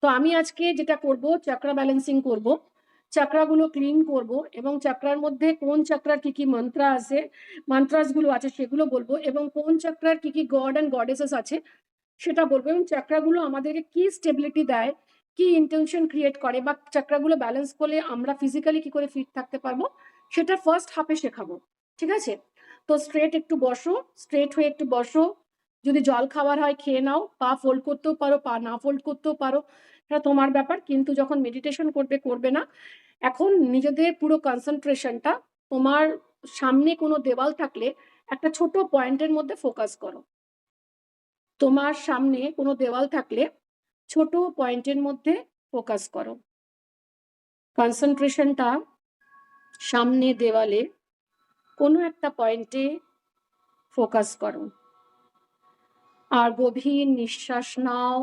তো আমি আজকে যেটা করব, চাকরা ব্যালেন্সিং করব, চাকরাগুলো ক্লিন করব এবং চাকরার মধ্যে কোন চাকরার কি কি মন্ত্রা আছে, মন্ত্রাস গুলো আছে সেগুলো বলবো এবং কোন চাকরার কি কি গড অ্যান্ড গডেসেস আছে সেটা বলবো এবং চাকরাগুলো আমাদেরকে কি স্টেবিলিটি দেয়, কি ইন্টেনশন ক্রিয়েট করে বা চাকরাগুলো ব্যালেন্স করলে আমরা ফিজিক্যালি কি করে ফিট থাকতে পারবো সেটা ফার্স্ট হাফে শেখাবো। ঠিক আছে? তো স্ট্রেট একটু বসো, স্ট্রেট হয়ে একটু বসো। যদি জল খাবার হয় খেয়ে নাও, পা ফোল্ড করতেও পারো, পা না ফোল্ড করতেও পারো, এটা তোমার ব্যাপার। কিন্তু যখন মেডিটেশন করবে, করবে না। এখন নিজেদের পুরো কনসেন্ট্রেশনটা তোমার সামনে কোনো দেওয়াল থাকলে একটা ছোট পয়েন্টের মধ্যে ফোকাস করো। তোমার সামনে কোনো দেওয়াল থাকলে ছোট পয়েন্টের মধ্যে ফোকাস করো। কনসেন্ট্রেশনটা সামনে দেওয়ালে কোনো একটা পয়েন্টে ফোকাস করো আর গভীর নিঃশ্বাস নাও,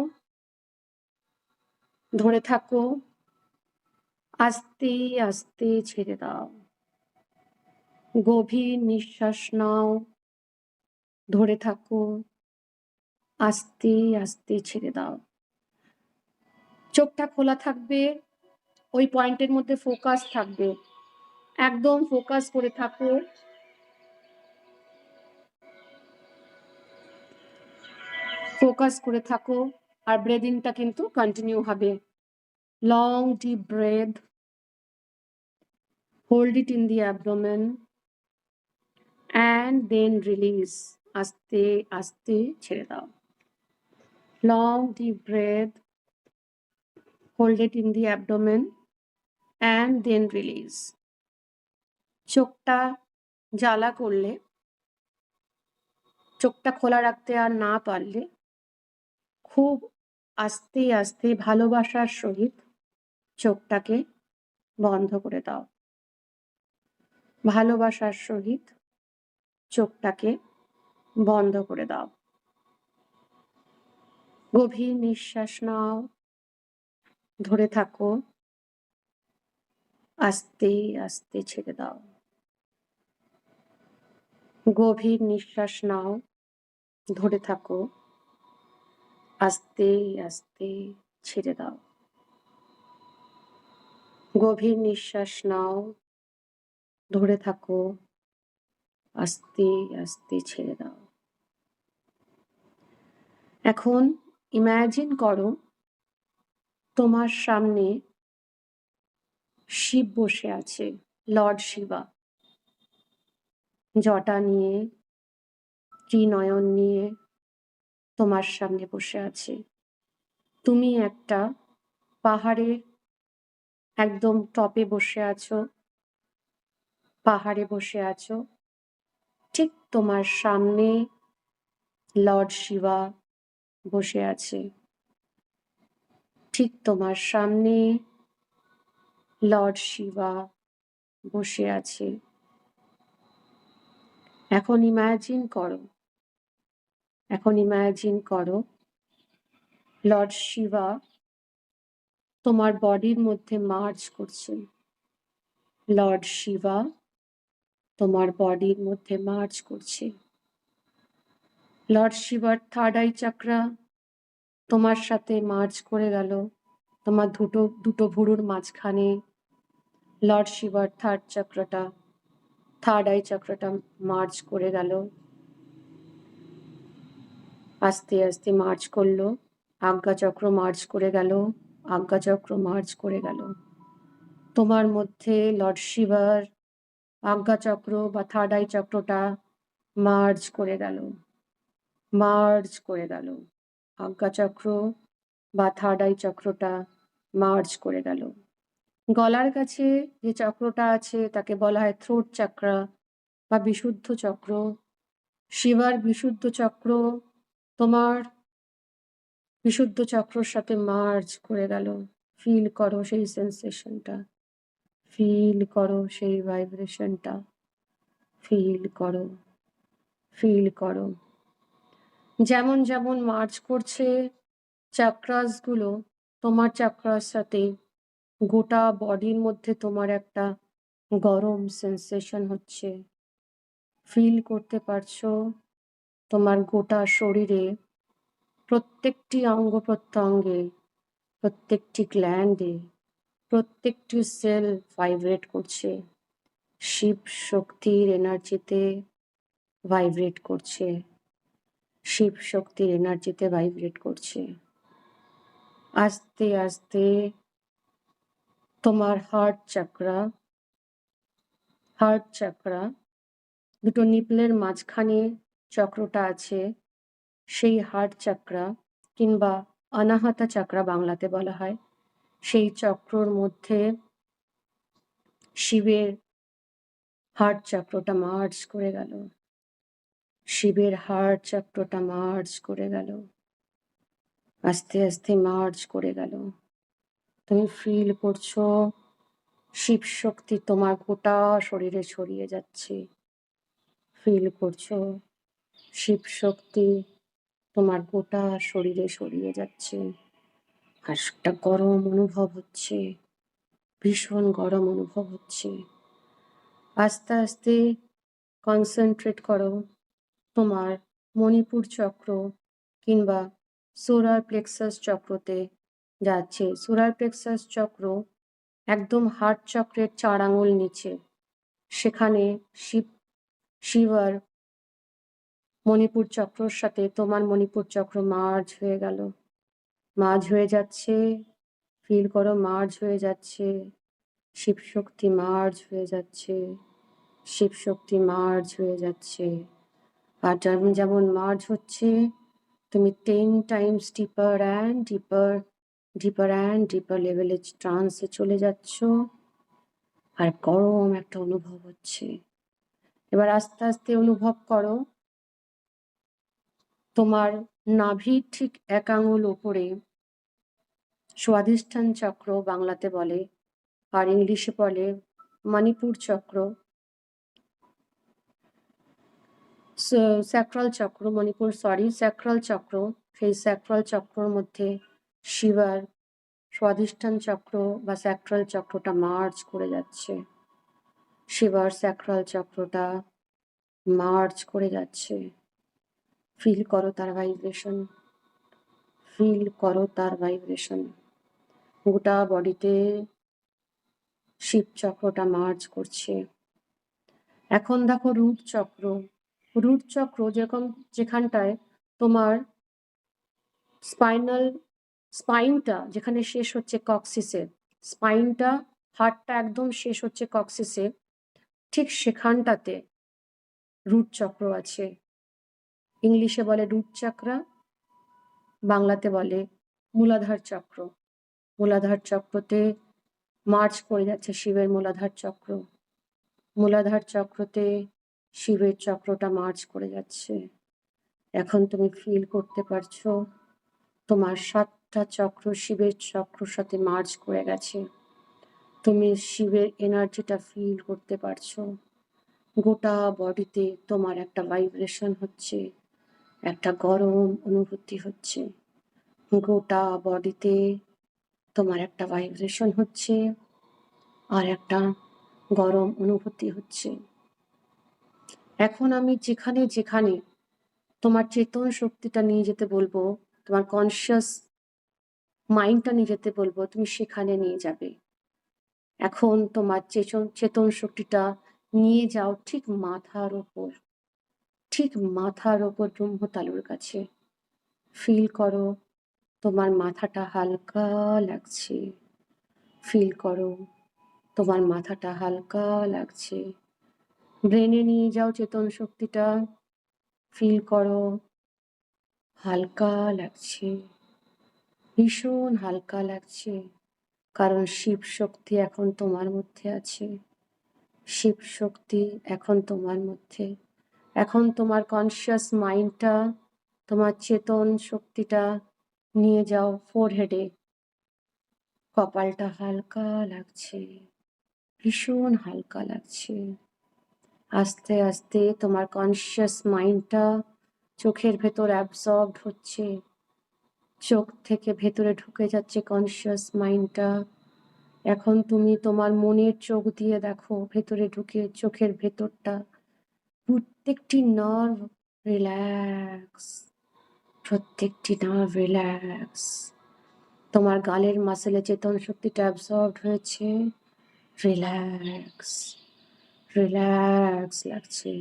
ধরে থাকো, আস্তে আস্তে ছেড়ে দাও। গভীর নিঃশ্বাস নাও, ধরে থাকো, আস্তে আস্তে ছেড়ে দাও। চোখটা খোলা থাকবে, ওই পয়েন্টের মধ্যে ফোকাস থাকবে, একদম ফোকাস করে থাকো। ফোকাস করে থাকো আর ব্রেদিংটা কিন্তু কন্টিনিউ হবে। Long deep breath, hold it in the abdomen and then release. আস্তে আস্তে ছেড়ে দাও। Long deep breath, hold it in the abdomen and then release. চোখটা জ্বালা করলে, চোখটা খোলা রাখতে আর না পারলে খুব আস্তে আস্তে ভালোবাসার সহিত চোখটাকে বন্ধ করে দাও। ভালোবাসার সহিত চোখটাকে বন্ধ করে দাও। গভীর নিঃশ্বাস নাও, ধরে থাকো, আস্তে আস্তে ছেড়ে দাও। গভীর নিঃশ্বাস নাও, ধরে থাকো, আস্তে আস্তে ছেড়ে দাও। গভীর নিঃশ্বাস নাও, ধরে থাকো, আস্তে আস্তে ছেড়ে দাও। এখন ইমাজিন করো তোমার সামনে শিব বসে আছে, লর্ড শিবা, জটা নিয়ে, ত্রিনয়ন নিয়ে তোমার সামনে বসে আছে। তুমি একটা পাহাড়ে একদম টপে বসে আছো, পাহাড়ে বসে আছো। ঠিক তোমার সামনে লর্ড শিবা বসে আছে। ঠিক তোমার সামনে লর্ড শিবা বসে আছে। এখন ইমাজিন করো, এখন ইমাজিন করো লর্ড শিবা তোমার বডির মধ্যে মার্জ করছে। লর্ড শিবা তোমার বডির মধ্যে মার্জ করছে। লর্ড শিবার থার্ড আই চাকরা তোমার সাথে মার্জ করে গেল। তোমার দুটো ভুরুর মাঝখানে লর্ড শিবার থার্ড আই চক্রটা মার্জ করে গেল। আস্তে আস্তে মার্জ করলো। আজ্ঞা চক্র মার্জ করে গেল, আজ্ঞা চক্র মার্জ করে গেল। তোমার মধ্যে লর্ড শিবার আজ্ঞা চক্র বা থার্ড আই চক্রটা মার্জ করে গেল, মার্জ করে গেল। আজ্ঞা চক্র বা থার্ড আই চক্রটা মার্জ করে গেল। গলার কাছে যে চক্রটা আছে তাকে বলা হয় থ্রোট চক্র বা বিশুদ্ধ চক্র। শিবার বিশুদ্ধ চক্র তোমার বিশুদ্ধ চক্রর সাথে মার্জ করে গেল। ফিল করো সেই সেন্সেশনটা, ফিল করো সেই ভাইব্রেশনটা, ফিল করো, ফিল করো। যেমন যেমন মার্জ করছে চাক্রাস গুলো তোমার চাক্রার সাথে, গোটা বডির মধ্যে তোমার একটা গরম সেন্সেশন হচ্ছে। ফিল করতে পারছো তোমার গোটা শরীরে প্রত্যেকটি অঙ্গ প্রত্যঙ্গে প্রত্যেকটি গ্ল্যান্ডে, প্রত্যেকটি সেল ভাইব্রেট করছে, শিব শক্তির এনার্জিতে ভাইব্রেট করছে, শিব শক্তির এনার্জিতে ভাইব্রেট করছে। আস্তে আস্তে তোমার হার্ট চাকরা, দুটো নিপলের মাঝখানে চক্রটা আছে, সেই হার্ট চাকরা কিংবা অনাহতা চাকরা বাংলাতে বলা হয়, সেই চক্রর মধ্যে শিবের হার্ট চক্রটা মার্জ করে গেল, শিবের হার্ট চক্রটা মার্জ করে গেল, আস্তে আস্তে মার্জ করে গেল। তুমি ফিল করছো শিব শক্তি তোমার গোটা শরীরে ছড়িয়ে যাচ্ছে, ফিল করছো শিব শক্তি তোমার গোটা শরীরে ছড়িয়ে যাচ্ছে, আর একটা গরম অনুভব হচ্ছে, ভীষণ গরম অনুভব হচ্ছে। আস্তে আস্তে কনসেন্ট্রেট করো তোমার মণিপুর চক্র কিংবা সোলার প্লেক্সাস চক্রতে যাচ্ছে। সোলার প্লেক্সাস চক্র একদম হার্ট চক্রের 4 আঙুল নিচে, সেখানে শিব আর মণিপুর চক্রর সাথে তোমার মণিপুর চক্র মার্জ হয়ে গেল, মার্জ হয়ে যাচ্ছে, ফিল করো মার্জ হয়ে যাচ্ছে, শিব শক্তি মার্জ হয়ে যাচ্ছে, শিব শক্তি মার্জ হয়ে যাচ্ছে। আর যেমন যেমন মার্জ হচ্ছে তুমি 10 টাইমস ডিপার অ্যান্ড ডিপার লেভেলে ট্রান্সে চলে যাচ্ছ, আর গরম একটা অনুভব হচ্ছে। এবার আস্তে আস্তে অনুভব করো তোমার নাভির ঠিক 1 আঙুল ওপরে স্বাধিষ্ঠান চক্র বাংলাতে বলে, আর ইংলিশে বলে মণিপুর চক্র, স্যাক্রাল চক্র, স্যাক্রাল চক্র। সেই স্যাক্রাল চক্রর মধ্যে শিবার স্বাধিষ্ঠান চক্র বা স্যাক্রাল চক্রটা মার্জ করে যাচ্ছে, শিবার স্যাক্রাল চক্রটা মার্জ করে যাচ্ছে। ফিল করো তার ভাইব্রেশন, ফিল করো তার ভাইব্রেশন। গোটা বডিতে শিব চক্রটা মার্জ করছে। এখন দেখো রুট চক্র যেখানটায় তোমার স্পাইনটা যেখানে শেষ হচ্ছে কক্সিসে, স্পাইনটা হার্টটা একদম শেষ হচ্ছে কক্সিসে, ঠিক সেখানটাতে রুট চক্র আছে। ইংলিশে বলে রুট চাকরা, বাংলাতে বলে মূলাধার চক্র। মূলাধার চক্রতে মার্চ করে যাচ্ছে শিবের মূলাধার চক্র, মূলাধার চক্রতে শিবের চক্রটা মার্চ করে যাচ্ছে। এখন তুমি ফিল করতে পারছো তোমার 7টা চক্র শিবের চক্রর সাথে মার্চ করে গেছে, তুমি শিবের এনার্জিটা ফিল করতে পারছো। গোটা বডিতে তোমার একটা ভাইব্রেশন হচ্ছে, একটা গরম অনুভূতি হচ্ছে, গোটা বডিতে তোমার একটা ভাইব্রেশন হচ্ছে আর একটা গরম অনুভূতি হচ্ছে। এখন আমি যেখানে যেখানে তোমার চেতন শক্তিটা নিয়ে যেতে বলবো, তোমার কনসিয়াস মাইন্ডটা নিয়ে যেতে বলবো, তুমি সেখানে নিয়ে যাবে। এখন তোমার চেতন শক্তিটা নিয়ে যাও ঠিক মাথার ওপর ব্রহ্মতালুর কাছে। ফিল করো তোমার মাথাটা হালকা লাগছে, ফিল করো তোমার মাথাটা হালকা লাগছে। ব্রেনে নিয়ে যাও চেতন শক্তিটা, ফিল করো হালকা লাগছে, ভীষণ হালকা লাগছে, কারণ শিব শক্তি এখন তোমার মধ্যে আছে, শিব শক্তি এখন তোমার মধ্যে। এখন তোমার কনসিয়াস মাইন্ডটা, তোমার চেতন শক্তিটা নিয়ে যাও ফোরহেডে, কপালটা হালকা লাগছে, ভীষণ হালকা লাগছে। আস্তে আস্তে তোমার কনসিয়াস মাইন্ডটা চোখের ভেতর অ্যাবসর্বড হচ্ছে, চোখ থেকে ভেতরে ঢুকে যাচ্ছে কনসিয়াস মাইন্ডটা। এখন তুমি তোমার মনের চোখ দিয়ে দেখো ভেতরে ঢুকে, চোখের ভেতরটা প্রত্যেকটি নার্ভ রিল্যাক্স, প্রত্যেকটি নার্ভ রিল্যাক্স, তোমার গালের মাসেলে চেতন শক্তিটা অ্যাবসর্বড হয়েছে। রিল্যাক্স, রিল্যাক্স লাগছে।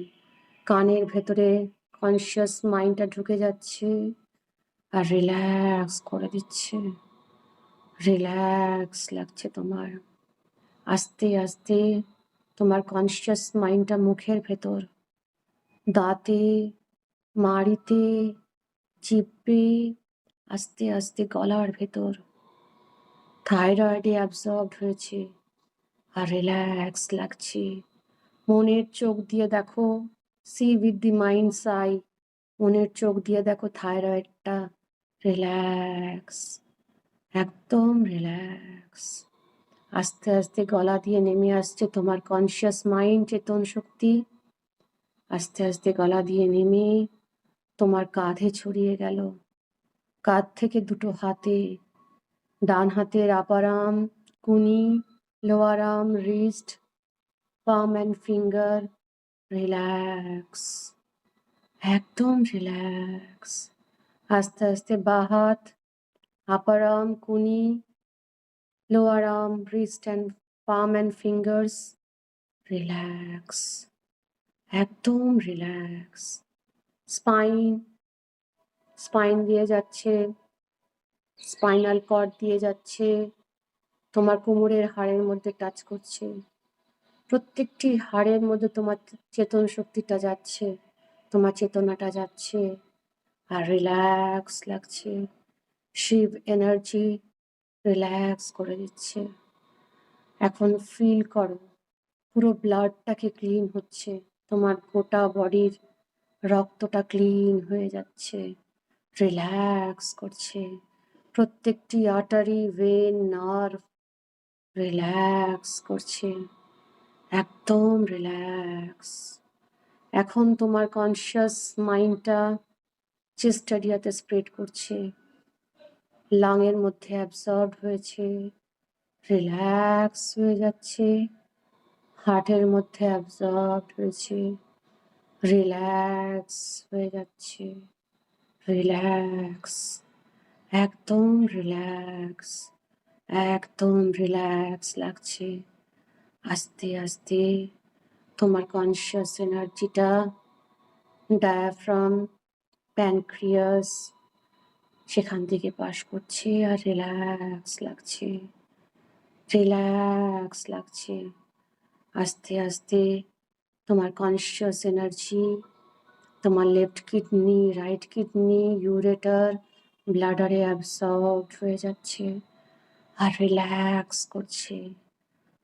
কানের ভেতরে কনসিয়াস মাইন্ডটা ঢুকে যাচ্ছে আর রিল্যাক্স করে দিচ্ছে। রিল্যাক্স লাগছে তোমার। আস্তে আস্তে তোমার কনসিয়াস মাইন্ডটা মুখের ভেতর, দাঁতে, মাড়িতে, জিভে, আস্তে আস্তে গলার ভেতর থাইরয়েডে অ্যাবসর্বড হয়েছে আর রিল্যাক্স লাগছে। মনের চোখ দিয়ে দেখো, see with the mind's eye, মনের চোখ দিয়ে দেখো থাইরয়েডটা রিল্যাক্স, একদম রিল্যাক্স। আস্তে আস্তে গলা দিয়ে নেমে আসছে তোমার কনসিয়াস মাইন্ড, চেতন শক্তি। আস্তে আস্তে গলা দিয়ে নেমে তোমার কাঁধে ছড়িয়ে গেল। কাঁধ থেকে দুটো হাতে, ডান হাতের আপার আর্ম, কুনি, lower arm, wrist, palm and finger relax, একদম রিল্যাক্স। আস্তে আস্তে বাঁ হাত, আপার আর্ম, কুনি, lower arm, wrist and palm and fingers relax, একদম রিল্যাক্স। স্পাইন, স্পাইন দিয়ে যাচ্ছে, স্পাইনাল কর্ড দিয়ে যাচ্ছে, তোমার কোমরের হাড়ের মধ্যে টাচ করছে। প্রত্যেকটি হাড়ের মধ্যে তোমার চেতন শক্তিটা যাচ্ছে, তোমার চেতনাটা যাচ্ছে আর রিল্যাক্স লাগছে। শিব এনার্জি রিল্যাক্স করে দিচ্ছে। এখন ফিল করো পুরো ব্লাডটাকে ক্লিন হচ্ছে, তোমার গোটা বডির রক্তটা ক্লিন হয়ে যাচ্ছে, রিল্যাক্স করছে। প্রত্যেকটি আর্টারি, ভেন, নার্ভ রিল্যাক্স করছে, একদম রিল্যাক্স। এখন তোমার কনসিয়াস মাইন্ডটা চেস্ট এরিয়াতে স্প্রেড করছে, লাংয়ের মধ্যে অ্যাবসর্ব হয়েছে, রিল্যাক্স হয়ে যাচ্ছে। হার্টের মধ্যে অ্যাবসর্ব হয়েছে, রিল্যাক্স হয়ে যাচ্ছে, রিল্যাক্স, একদম রিল্যাক্স, একদম রিল্যাক্স লাগছে। আস্তে আস্তে তোমার কনসিয়াস এনার্জিটা ডায়াফ্রাম, প্যানক্রিয়াস সেখান থেকে পাস করছে আর রিল্যাক্স লাগছে, রিল্যাক্স লাগছে। আস্তে আস্তে তোমার কনসিয়াস এনার্জি তোমার left kidney, right kidney, ureter, ব্লাডারে অ্যাবসর্বড হয়ে যাচ্ছে আর রিল্যাক্স করছে,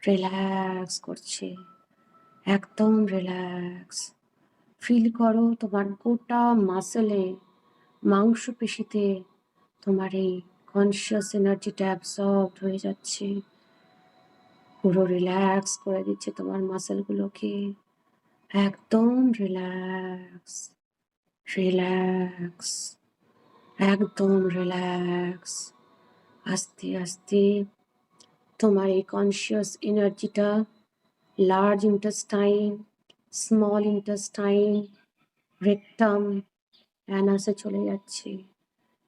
রিল্যাক্স করছে, একদম রিল্যাক্স। ফিল করো তোমার গোটা মাসেলে, মাংসপেশিতে তোমার এই কনসিয়াস এনার্জিটা অ্যাবসর্বড হয়ে যাচ্ছে, পুরো রিল্যাক্স করে দিচ্ছে তোমার মাসেলগুলোকে, একদম রিল্যাক্স, রিল্যাক্স, একদম রিল্যাক্স। আস্তে আস্তে তোমার এই কনসিয়াস এনার্জিটা large intestine, small intestine, rectum, অ্যানাসে চলে যাচ্ছে।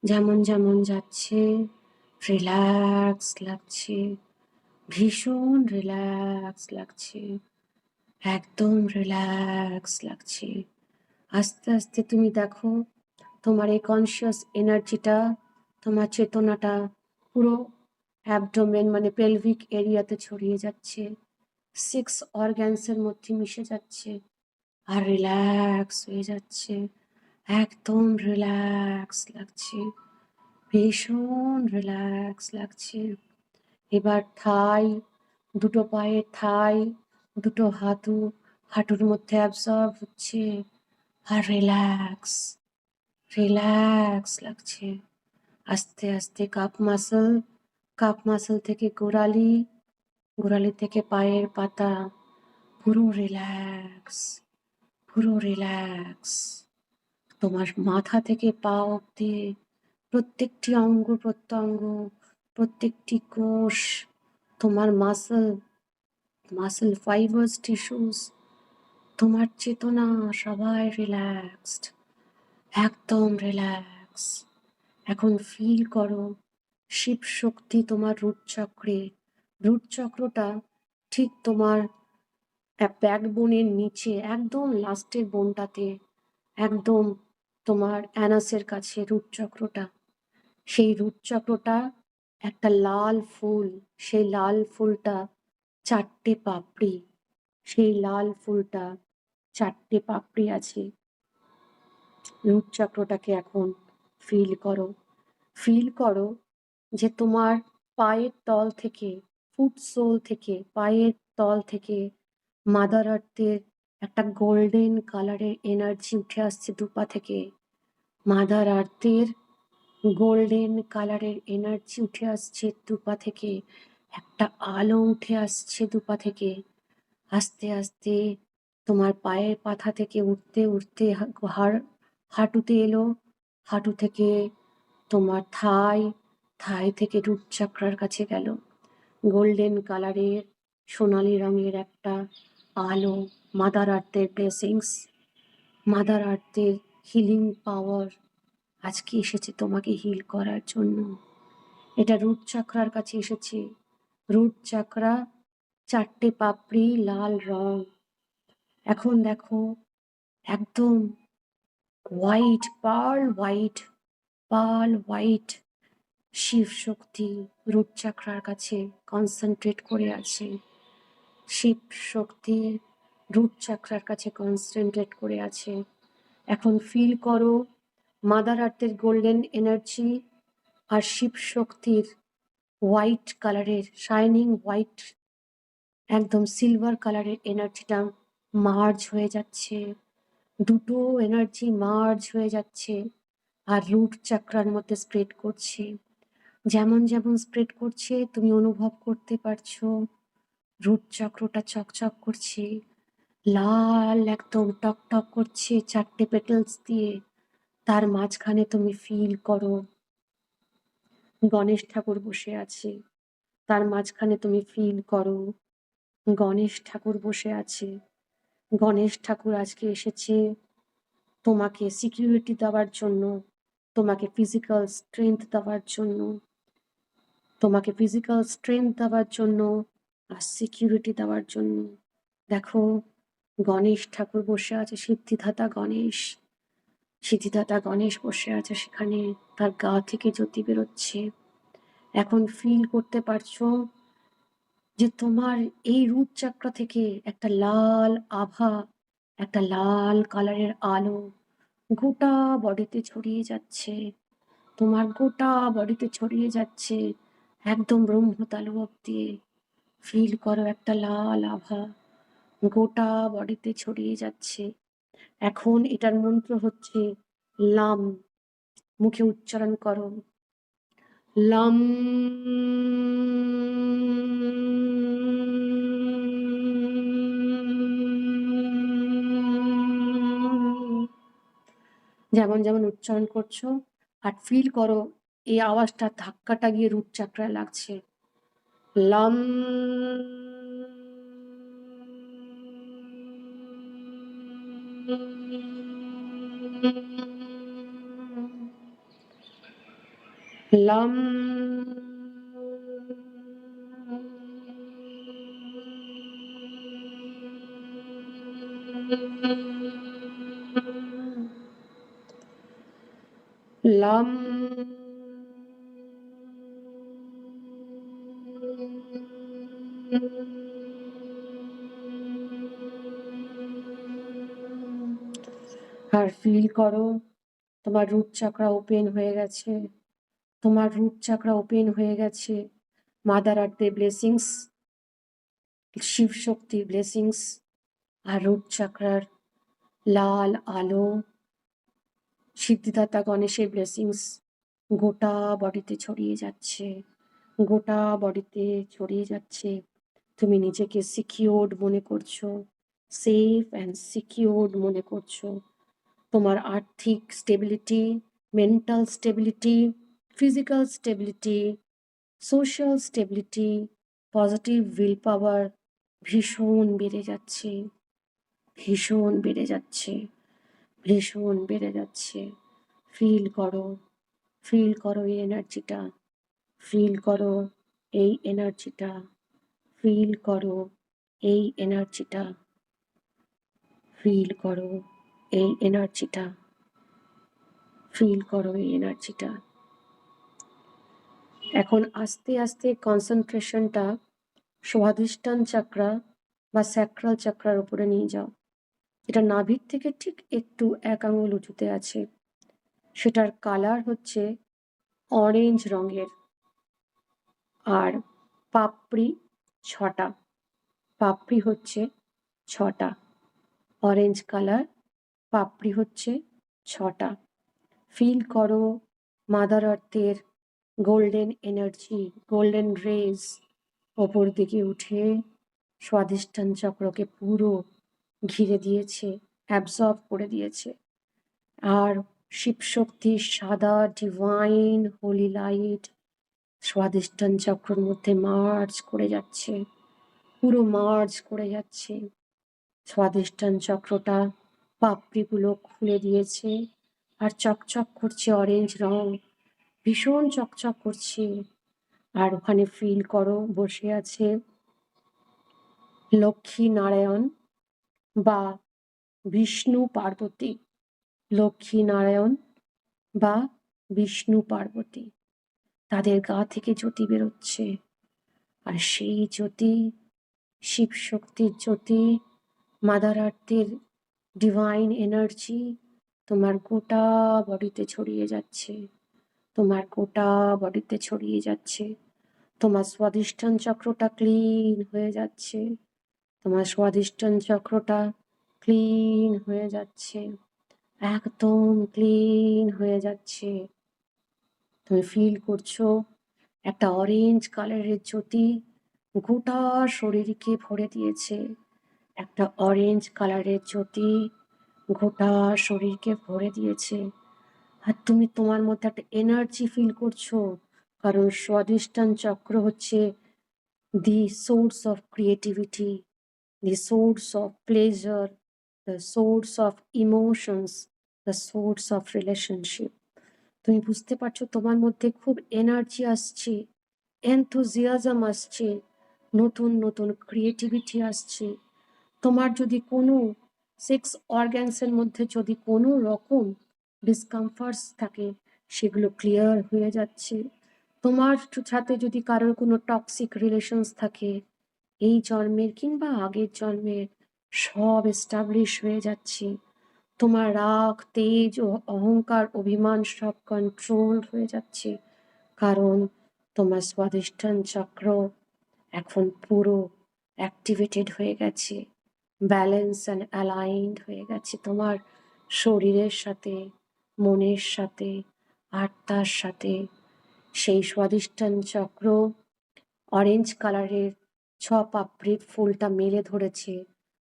যেমন যেমন যাচ্ছে রিল্যাক্স লাগছে, ভীষণ রিল্যাক্স লাগছে, একদম রিল্যাক্স লাগছে। আস্তে আস্তে তুমি দেখো তোমার এই কনসিয়াস এনার্জিটা, তোমার চেতনাটা পুরো অ্যাবডোমেন মানে পেলভিক এরিয়াতে ছড়িয়ে যাচ্ছে, 6 অর্গ্যানসের মধ্যে মিশে যাচ্ছে আর রিল্যাক্স হয়ে যাচ্ছে, একদম রিল্যাক্স লাগছে, ভীষণ রিল্যাক্স লাগছে। এবার থাই, দুটো পায়ের থাই, দুটো হাঁটুর মধ্যে অ্যাবসর্ব হচ্ছে আর রিল্যাক্স, রিল্যাক্স লাগছে। আস্তে আস্তে কাপ মাসল থেকে গোড়ালি, গোড়ালি থেকে পায়ের পাতা, পুরো রিল্যাক্স, পুরো রিল্যাক্স। তোমার মাথা থেকে পা অব্দি প্রত্যেকটি অঙ্গ প্রত্যঙ্গ, প্রত্যেকটি কোষ, তোমার মাসল ফাইবার্স, টিস্যুস, তোমার চেতনা সবাই রিল্যাক্সড, একদম রিল্যাক্স। এখন ফিল করো শিব শক্তি তোমার রুট চক্রে, রুট চক্রটা ঠিক তোমার ব্যাকবোনের নিচে একদম লাস্টের বোনটাতে, একদম তোমার অ্যানাসের কাছে রুট চক্রটা। সেই রুট চক্রটা একটা লাল ফুল, সেই লাল ফুলটা 4টে পাপড়ি, সেই লাল ফুলটা 4টে পাপড়ি আছে। রুট চক্রটাকে এখন ফিল করো, ফিল করো যে তোমার পায়ের তল থেকে, ফুট সোল থেকে, পায়ের তল থেকে মাদার আর্থের একটা গোল্ডেন কালারের এনার্জি উঠে আসছে দুপা থেকে। মাদার আর্থের গোল্ডেন কালারের এনার্জি উঠে আসছে দুপা থেকে, একটা আলো উঠে আসছে দুপা থেকে। আস্তে আস্তে তোমার পায়ের পাতা থেকে উঠতে উঠতে হাঁটুতে এলো, হাঁটু থেকে তোমার থাই, থাই থেকে রুট চাকরার কাছে গেল। গোল্ডেন কালারের সোনালি রঙের একটা আলো, মাদার আর্থের ব্লেসিংস, মাদার আর্থের হিলিং পাওয়ার আজকে এসেছে তোমাকে হিল করার জন্য। এটা রুট চাকরার কাছে এসেছে। রুট চাকরা 4টে পাপড়ি, লাল রং। এখন দেখো একদম white, pearl white, pearl white Shiva Shakti root চাকরার কাছে কনসেন্ট্রেট করে আছে। শিব শক্তি রুট চাকরার কাছে কনসেন্ট্রেট করে আছে। এখন ফিল করো মাদার আর্থের গোল্ডেন এনার্জি আর শিব শক্তির হোয়াইট কালারের, শাইনিং হোয়াইট, একদম সিলভার কালারের এনার্জিটা মার্জ হয়ে যাচ্ছে। দুটো এনার্জি মার্জ হয়ে যাচ্ছে আর রুট চাকরার মধ্যে স্প্রেড করছে। যেমন যেমন স্প্রেড করছে তুমি অনুভব করতে পারছো রুট চক্রটা চকচক করছে, লাল একদম টকটক করছে 4টে পেটেলস দিয়ে। তার মাঝখানে তুমি ফিল করো গণেশ ঠাকুর বসে আছে। তার মাঝখানে তুমি ফিল করো গণেশ ঠাকুর বসে আছে। গণেশ ঠাকুর আজকে এসেছে তোমাকে সিকিউরিটি দেওয়ার জন্য, তোমাকে ফিজিক্যাল স্ট্রেংথ দেওয়ার জন্য, তোমাকে ফিজিক্যাল স্ট্রেংথ দেওয়ার জন্য আর সিকিউরিটি দেওয়ার জন্য। দেখো গণেশ ঠাকুর বসে আছে, সিদ্ধিদাতা গণেশ, সিদ্ধিদাতা গণেশ বসে আছে সেখানে, তার গা থেকে জ্যোতি বেরোচ্ছে। এখন ফিল করতে পারছো যে তোমার এই রুট চাকরা থেকে একটা লাল আভা, একটা লাল কালারের আলো গোটা বডিতে ছড়িয়ে যাচ্ছে। তোমার গোটা বডিতে ছড়িয়ে যাচ্ছে একদম ব্রহ্মতালু অব্দি। ফিল করো একটা লাল আভা গোটা বডিতে ছড়িয়ে যাচ্ছে। এখন এটার মন্ত্র হচ্ছে লাম, মুখে উচ্চারণ করো লাম। যেমন যেমন উচ্চারণ করছো আর ফিল করো এই আওয়াজটা ধাক্কাটা গিয়ে রুট চাকরায় লাগছে। লাম। লাম। লাম। আর ফিল করো তোমার রুট চাকরা ওপেন হয়ে গেছে, তোমার রুট চাকরা ওপেন হয়ে গেছে। মাদার আর্থের ব্লেসিংস, শিব শক্তির ব্লেসিংস আর রুট চাকরার লাল আলো, সিদ্ধিদাতা গণেশের ব্লেসিংস গোটা বডিতে ছড়িয়ে যাচ্ছে, গোটা বডিতে ছড়িয়ে যাচ্ছে। তুমি নিজেকে সিকিউরড মনে করছো, সেফ অ্যান্ড সিকিউরড মনে করছো। তোমার আর্থিক stability, mental stability, physical stability, social stability, positive will পাওয়ার ভীষণ বেড়ে যাচ্ছে, ভীষণ বেড়ে যাচ্ছে, ভীষণ বেড়ে যাচ্ছে। ফিল করো, ফিল করো এই এনার্জিটা, ফিল করো এই এনার্জিটা, ফিল করো এই এনার্জিটা, ফিল করো এই এনার্জিটা, ফিল করো এই এনার্জিটা। এখন আস্তে আস্তে কনসেন্ট্রেশনটা স্বাধিষ্ঠান চক্রা বা স্যাক্রাল চক্রার উপরে নিয়ে যাও। এটা নাভির থেকে ঠিক একটু 1 আঙুল উঁচুতে আছে। সেটার কালার হচ্ছে অরেঞ্জ রঙের। আর পাপড়ি 6টা, পাপড়ি হচ্ছে 6টা, অরেঞ্জ কালার, পাপড়ি হচ্ছে 6টা। ফিল করো মাদার আর্থের গোল্ডেন এনার্জি, গোল্ডেন রেজ ওপর দিকে উঠে স্বাধিষ্ঠান চক্রকে পুরো ঘিরে দিয়েছে, অ্যাবজর্ব করে দিয়েছে। আর শিবশক্তির সাদা ডিভাইন হোলি লাইট স্বাধিষ্ঠান চক্রের মধ্যে মার্জ করে যাচ্ছে, পুরো মার্জ করে যাচ্ছে। স্বাধিষ্ঠান চক্রটা পাপড়িগুলো খুলে দিয়েছে আর চকচক করছে অরেঞ্জ রং, ভীষণ চকচক করছে। আর ওখানে ফিল করো বসে আছে লক্ষ্মী নারায়ণ বা বিষ্ণু পার্বতী, লক্ষ্মী নারায়ণ বা বিষ্ণু পার্বতী। তাদের গা থেকে জ্যোতি বেরোচ্ছে, আর সেই জ্যোতি শিব শক্তির জ্যোতি, মাদার আর্থের ডিভাইন এনার্জি তোমার গোটা বডিতে ছড়িয়ে যাচ্ছে, তোমার গোটা বডিতে ছড়িয়ে যাচ্ছে। তোমার স্বাধিষ্ঠান চক্রটা ক্লিন হয়ে যাচ্ছে, তোমার স্বাধিষ্ঠান চক্রটা ক্লিন হয়ে যাচ্ছে, একদম ক্লিন হয়ে যাচ্ছে। তুমি ফিল করছো একটা অরেঞ্জ কালারের জ্যোতি গোটা শরীরকে ভরে দিয়েছে, একটা অরেঞ্জ কালারের জ্যোতি গোটা শরীরকে ভরে দিয়েছে। আর তুমি তোমার মধ্যে একটা এনার্জি ফিল করছো, কারণ স্বাধিষ্ঠান চক্র হচ্ছে the source of creativity, the source of pleasure, the source of emotions, the source of relationship. তুমি বুঝতে পারছো তোমার মধ্যে খুব এনার্জি আসছে, এনথুজিয়াজম আসছে, নতুন নতুন ক্রিয়েটিভিটি আসছে। তোমার যদি কোনো সেক্স অর্গ্যানসের মধ্যে যদি কোনো রকম ডিসকমফর্টস থাকে, সেগুলো ক্লিয়ার হয়ে যাচ্ছে। তোমার সাথে যদি কারোর কোনো টক্সিক রিলেশনস থাকে, এই জন্মের কিংবা আগের জন্মের, সব এস্টাবলিশ হয়ে যাচ্ছে। তোমার রাগ, তেজ ও অহংকার, অভিমান সব কন্ট্রোল হয়ে যাচ্ছে, কারণ তোমার স্বাধিষ্ঠান চক্র এখন পুরো অ্যাক্টিভেটেড হয়ে গেছে, ব্যালেন্স অ্যান্ড অ্যালাইন্ড হয়ে গেছে তোমার শরীরের সাথে, মনের সাথে, আত্মার সাথে। সেই স্বাধিষ্ঠান চক্র অরেঞ্জ কালারের 6 পাপড়ির ফুলটা মেলে ধরেছে,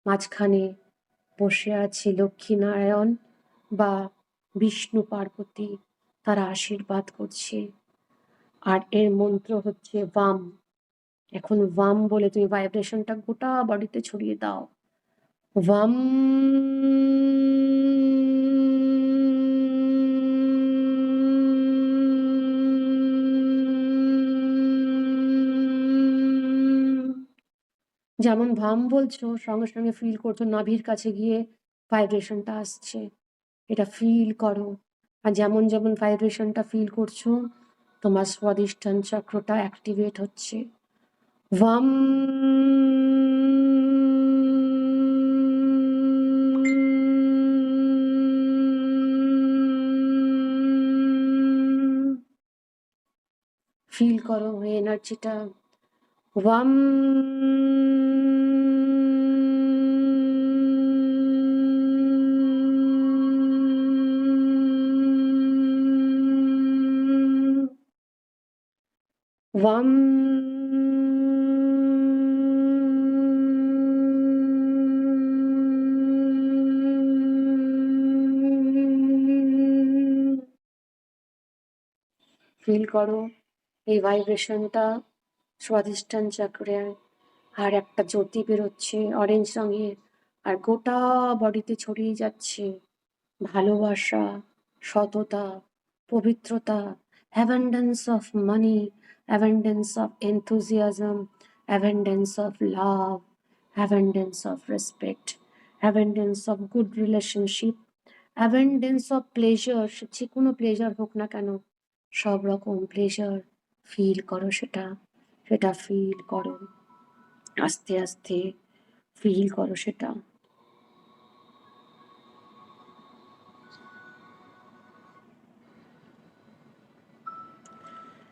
মাঝখানে বসে আছে লক্ষ্মীনারায়ণ বা বিষ্ণু পার্বতী, তারা আশীর্বাদ করছে। আর এর মন্ত্র হচ্ছে বাম। এখন বাম বলে তুমি ভাইব্রেশনটা গোটা বডিতে ছড়িয়ে দাও। বাম। যেমন ভাম বলছো, সঙ্গে সঙ্গে ফিল করছো নাভির কাছে গিয়ে ভাইব্রেশনটা আসছে, এটা ফিল করো। আর যেমন যেমন ভাইব্রেশনটা ফিল করছো, তোমার স্বাধিষ্ঠান চক্রটা অ্যাক্টিভেট হচ্ছে। ভাম। ফিল করো এই এনার্জিটা। ভাম। ভাম। ফিল করো এই ভাইব্রেশনটা স্বাধিষ্ঠান চক্রে। আর একটা জ্যোতি বেরোচ্ছে অরেঞ্জ রঙের, আর গোটা বডিতে ছড়িয়ে যাচ্ছে ভালোবাসা, সততা, পবিত্রতা, abundance of money, abundance of enthusiasm, abundance of love, abundance of respect, abundance of good relationship, abundance of pleasure, যে কোনো প্লেজার হোক না কেন, সব রকম প্লেজার ফিল করো, সেটা ফিল করো, আস্তে আস্তে ফিল করো সেটা।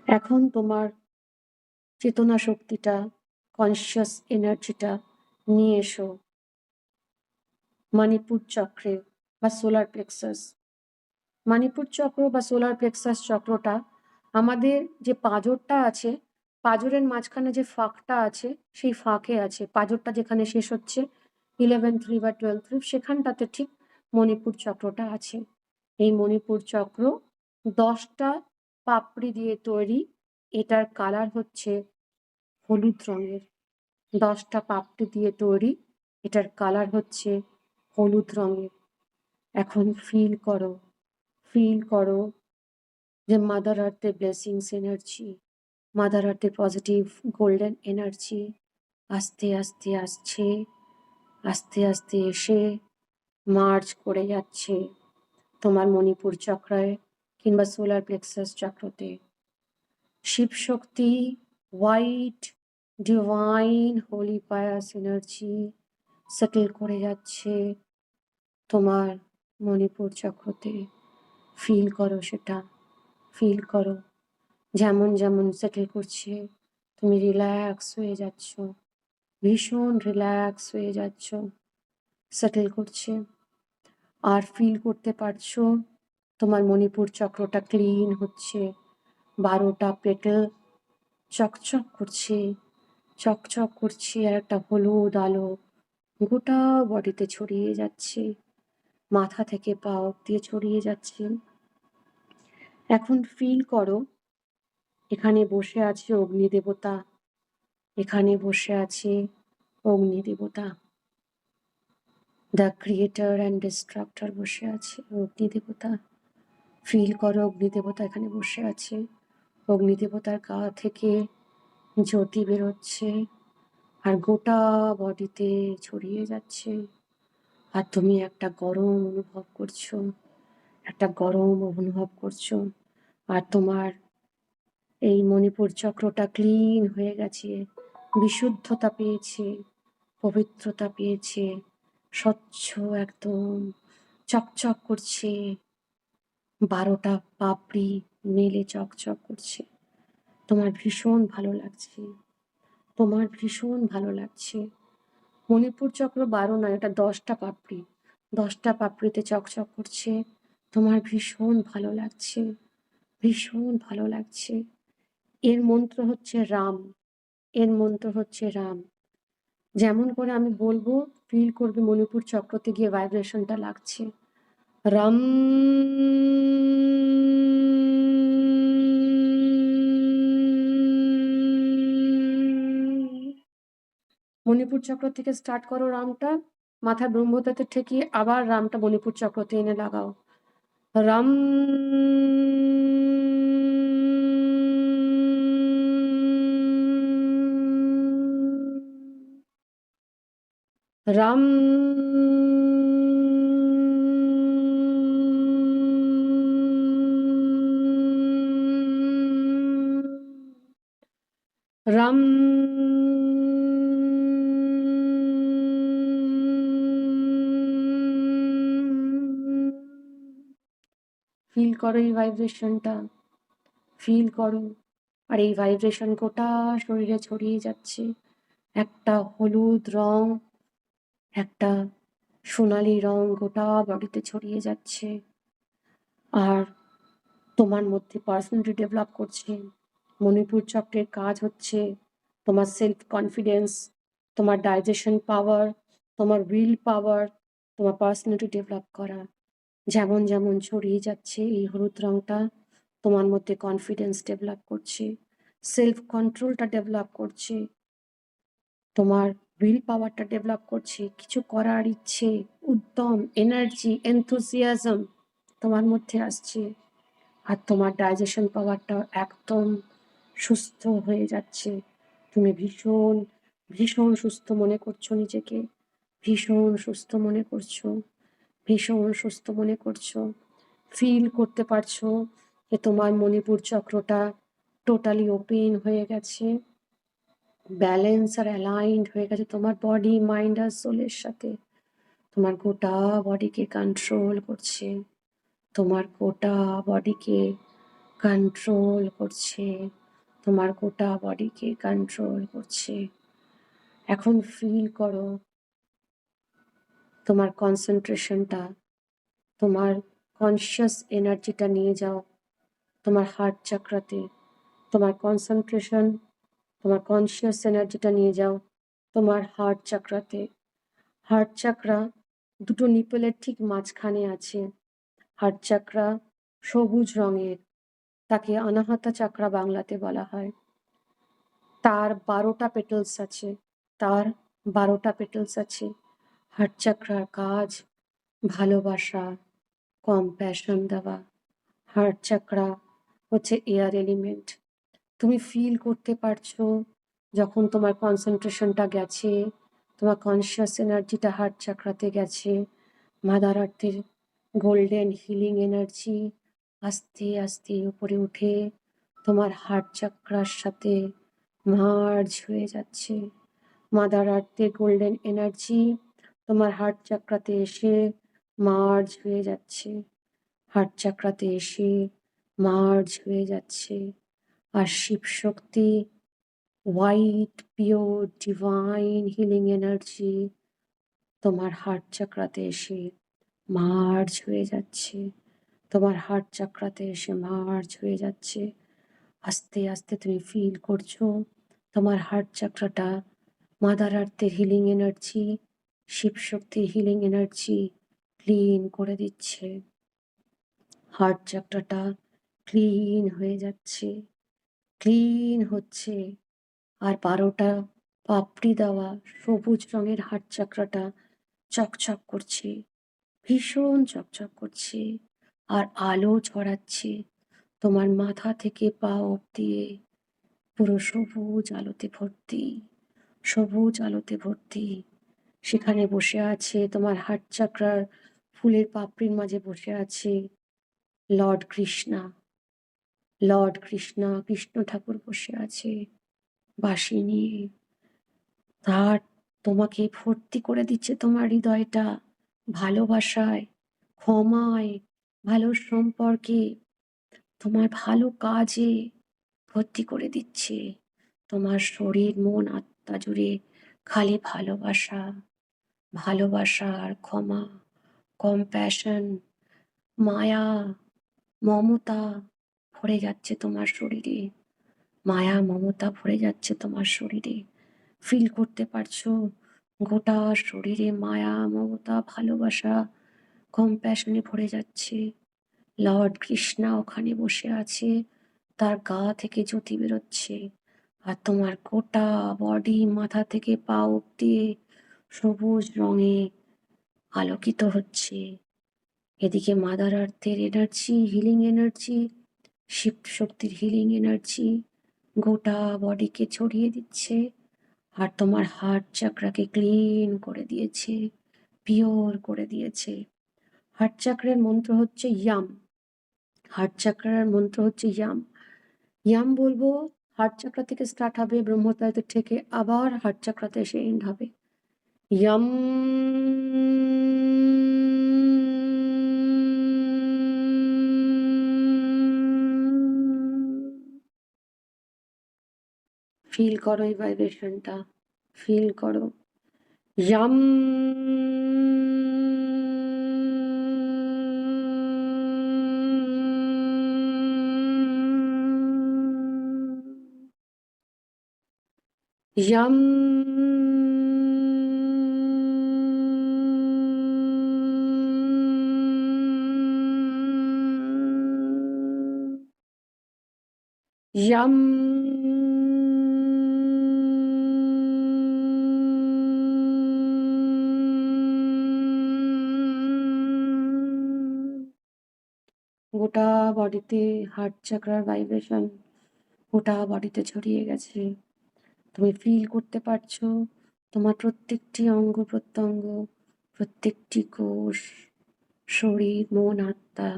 এখন তোমার চেতনা শক্তিটা, কনসিয়াস এনার্জিটা নিয়ে এসো মণিপুর চক্রে বা সোলার প্লেক্সাস। মণিপুর চক্র বা সোলার প্লেক্সাস চক্রটা আমাদের যে পাঁজরটা আছে, পাঁজরের মাঝখানে যে ফাঁকটা আছে, সেই ফাঁকে আছে। পাঁজরটা যেখানে শেষ হচ্ছে 11th rib বা 12th rib, সেখানটাতে ঠিক মণিপুর চক্রটা আছে। এই মণিপুর চক্র 10টা পাপড়ি দিয়ে তৈরি। এটার কালার হচ্ছে হলুদ রঙের। 10টা পাপড়ি দিয়ে তৈরি, এটার কালার হচ্ছে হলুদ রঙের। এখন ফিল করো যে মাদার আর্থের ব্লেসিংস এনার্জি, মাদার আর্থের পজিটিভ গোল্ডেন এনার্জি আস্তে আস্তে আসছে, আস্তে আস্তে এসে মার্চ করে যাচ্ছে তোমার মণিপুর চক্রায় কিংবা সোলার প্লেক্সাস চক্রতে। Shiva Shakti, white divine holy pious energy settle করে যাচ্ছে তোমার মণিপুর চক্রতে। ফিল করো সেটা, ফিল করো। যেমন যেমন সেটেল করছে, তুমি রিল্যাক্স হয়ে যাচ্ছ, ভীষণ রিল্যাক্স হয়ে যাচ্ছ, সেটেল করছে। আর ফিল করতে পারছো তোমার মণিপুর চক্রটা ক্লিন হচ্ছে। 12টা পেটেল চকচক করছে, চকচক করছে, আর একটা হলুদ আলো গোটা বডিতে ছড়িয়ে যাচ্ছে, মাথা থেকে পা অব্দি ছড়িয়ে যাচ্ছে। এখন ফিল করো এখানে বসে আছে অগ্নিদেবতা, এখানে বসে আছে অগ্নিদেবতা, দ্য ক্রিয়েটর অ্যান্ড ডিস্ট্রাক্টর বসে আছে অগ্নিদেবতা। ফিল করো অগ্নিদেবতা এখানে বসে আছে। অগ্নিদেবতার গা থেকে জ্যোতি বেরোচ্ছে আর গোটা বডিতে ছড়িয়ে যাচ্ছে। আর তুমি একটা গরম অনুভব করছো, একটা গরম অনুভব করছো। আর তোমার এই মণিপুর চক্রটা ক্লিন হয়ে গেছে, বিশুদ্ধতা পেয়েছে, পবিত্রতা পেয়েছে, স্বচ্ছ একদম চকচক করছে। 12টা পাপড়ি মেলে চকচক করছে। তোমার ভীষণ ভালো লাগছে, তোমার ভীষণ ভালো লাগছে। মণিপুর চক্র 12 নয়, এটা 10টা পাপড়ি, 10টা পাপড়িতে চকচক করছে। তোমার ভীষণ ভালো লাগছে, ভীষণ ভালো লাগছে। এর মন্ত্র হচ্ছে রাম, এর মন্ত্র হচ্ছে রাম। যেমন করে আমি বলবো ফিল করবে মণিপুর চক্রতে গিয়ে ভাইব্রেশনটা লাগছে। রাম, মণিপুর চক্র থেকে স্টার্ট করো রামটা, মাথার ব্রহ্মতাতে ঠেকিয়ে আবার রামটা মণিপুর চক্রতে এনে লাগাও। রাম, রাম, রাম, ফিল করো এই ভাইব্রেশনটা, ফিল করো। আর এই ভাইব্রেশন গোটা শরীরে ছড়িয়ে যাচ্ছে। একটা হলুদ রং, একটা সোনালি রং গোটা বডিতে ছড়িয়ে যাচ্ছে। আর তোমার মধ্যে পার্সোনালিটি ডেভেলপ করছে। মণিপুর চক্রের কাজ হচ্ছে তোমার সেলফ কনফিডেন্স, তোমার ডাইজেশন পাওয়ার, তোমার উইল পাওয়ার, তোমার পার্সোনালিটি ডেভেলপ করা। যেমন যেমন ছড়িয়ে যাচ্ছে এই হলুদ রংটা, তোমার মধ্যে কনফিডেন্স ডেভেলপ করছে, সেলফ কন্ট্রোলটা ডেভেলপ করছে, তোমার উইল পাওয়ারটা ডেভেলপ করছে, কিছু করার ইচ্ছে, উদ্যম, এনার্জি, এনথুজিয়াজম তোমার মধ্যে আসছে। আর তোমার ডাইজেশন পাওয়ারটা একদম সুস্থ হয়ে যাচ্ছে। তুমি ভীষণ, ভীষণ সুস্থ মনে করছো নিজেকে। ভীষণ সুস্থ মনে করছো। ভীষণ সুস্থ মনে করছো। ফিল করতে পারছো যে তোমার মণিপুর চক্রটা টোটালি ওপেন হয়ে গেছে। ব্যালেন্স আর অ্যালাইনড হয়ে গেছে তোমার বডি, মাইন্ড আর সোলের সাথে। তোমার গোটা বডিকে কন্ট্রোল করছে। তোমার গোটা বডিকে কন্ট্রোল করছে। তোমার গোটা বডিকে কন্ট্রোল করছে। এখন ফিল করো তোমার কনসেন্ট্রেশনটা, তোমার কনসিয়াস এনার্জিটা নিয়ে যাও তোমার হার্ট চাকরাতে। তোমার কনসেন্ট্রেশন, তোমার কনসিয়াস এনার্জিটা নিয়ে যাও তোমার হার্ট চাকরাতে। হার্ট চাকরা দুটো নিপেলের ঠিক মাঝখানে আছে। হার্ট চাকরা সবুজ রঙের, তাকে অনাহতা চাকরা বাংলাতে বলা হয়। তার 12টা পেটেলস আছে। তার 12টা পেটেলস আছে। হার্ট চাকরার কাজ ভালোবাসা, কম্প্যাশন দেওয়া। হার্ট চাকরা হচ্ছে এয়ার এলিমেন্ট। তুমি ফিল করতে পারছো যখন তোমার কনসেন্ট্রেশনটা গেছে, তোমার কনসিয়াস এনার্জিটা হার্ট চাকরাতে গেছে, মাদার আর্থের গোল্ডেন হিলিং এনার্জি আস্তে আস্তে উপরে উঠে তোমার হার্ট চাকরার সাথে মার্জ হয়ে যাচ্ছে। মাদার আর্থের গোল্ডেন এনার্জি তোমার হার্ট চাকরাতে এসে মার্জ হয়ে যাচ্ছে। হার্ট চাকরাতে এসে মার্জ হয়ে যাচ্ছে। আর Shiva Shakti, white pure divine healing energy তোমার হার্ট চাকরাতে এসে মার্জ হয়ে যাচ্ছে। তোমার হার্ট চাকরাতে এসে মার্জ হয়ে যাচ্ছে। আস্তে আস্তে তুমি ফিল করছো তোমার হার্ট চাকরাটা মাদার আর্থের হিলিং এনার্জি, শিব শক্তির হিলিং এনার্জি ক্লিন করে দিচ্ছে। হার্ট চাকরাটা ক্লিন হয়ে যাচ্ছে, ক্লিন হচ্ছে। আর 12টা পাপড়ি দেওয়া সবুজ রঙের হার্ট চাকরাটা চকচক করছে, ভীষণ চকচক করছে। আর আলো ছড়াচ্ছে তোমার মাথা থেকে পা অব্দি, পুরো সবুজ আলোতে ভর্তি, সবুজ আলোতে ভর্তি। সেখানে বসে আছে তোমার হার্ট চাকরার ফুলের পাপড়ির মাঝে বসে আছে লর্ড কৃষ্ণা। লর্ড কৃষ্ণা, কৃষ্ণ ঠাকুর বসে আছে বাঁশি নিয়ে। তার তোমাকে ভর্তি করে দিচ্ছে তোমার হৃদয়টা ভালোবাসায়, ক্ষমায়, ভালো সম্পর্কে, তোমার ভালো কাজে ভর্তি করে দিচ্ছে। তোমার শরীর মন আত্মা জুড়ে খালি ভালোবাসা, ভালোবাসা আর ক্ষমা, কম্প্যাশন, মায়া, মমতা ভরে যাচ্ছে তোমার শরীরে। মায়া মমতা ভরে যাচ্ছে তোমার শরীরে। ফিল করতে পারছো গোটা শরীরে মায়া মমতা ভালোবাসা কম্প্যাশনে ভরে যাচ্ছে। লর্ড কৃষ্ণা ওখানে বসে আছে, তার গা থেকে জ্যোতি বেরোচ্ছে। আর তোমার গোটা বডি মাথা থেকে পা অব্দি সবুজ রঙে আলোকিত হচ্ছে। এদিকে মাদার আর্থের এনার্জি, হিলিং এনার্জি, শিব শক্তির হিলিং এনার্জি গোটা বডিকে ছড়িয়ে দিচ্ছে। আর তোমার হার্ট চাকরাকে ক্লিন করে দিয়েছে, পিওর করে দিয়েছে। হার্ট চাকরার মন্ত্র হচ্ছে ইয়াম। হার্ট চাকরার মন্ত্র হচ্ছে ইয়াম। ইয়াম বলবো, হার্ট চাকরা থেকে স্টার্ট হবে, ব্রহ্মতায়তে থেকে আবার হার্ট চাকরাতে এসে এন্ড হবে। ইয়াম। ফিল করো এই ভাইব্রেশনটা, ফিল করো। ইয়াম। ইয়াম। ইয়াম। গোটা বডিতে হার্ট চাকরার ভাইব্রেশন গোটা বডিতে ছড়িয়ে গেছে। তুমি ফিল করতে পারছো তোমার প্রত্যেকটি অঙ্গ প্রত্যঙ্গ, প্রত্যেকটি কোষ, শরীর, মন, আত্মা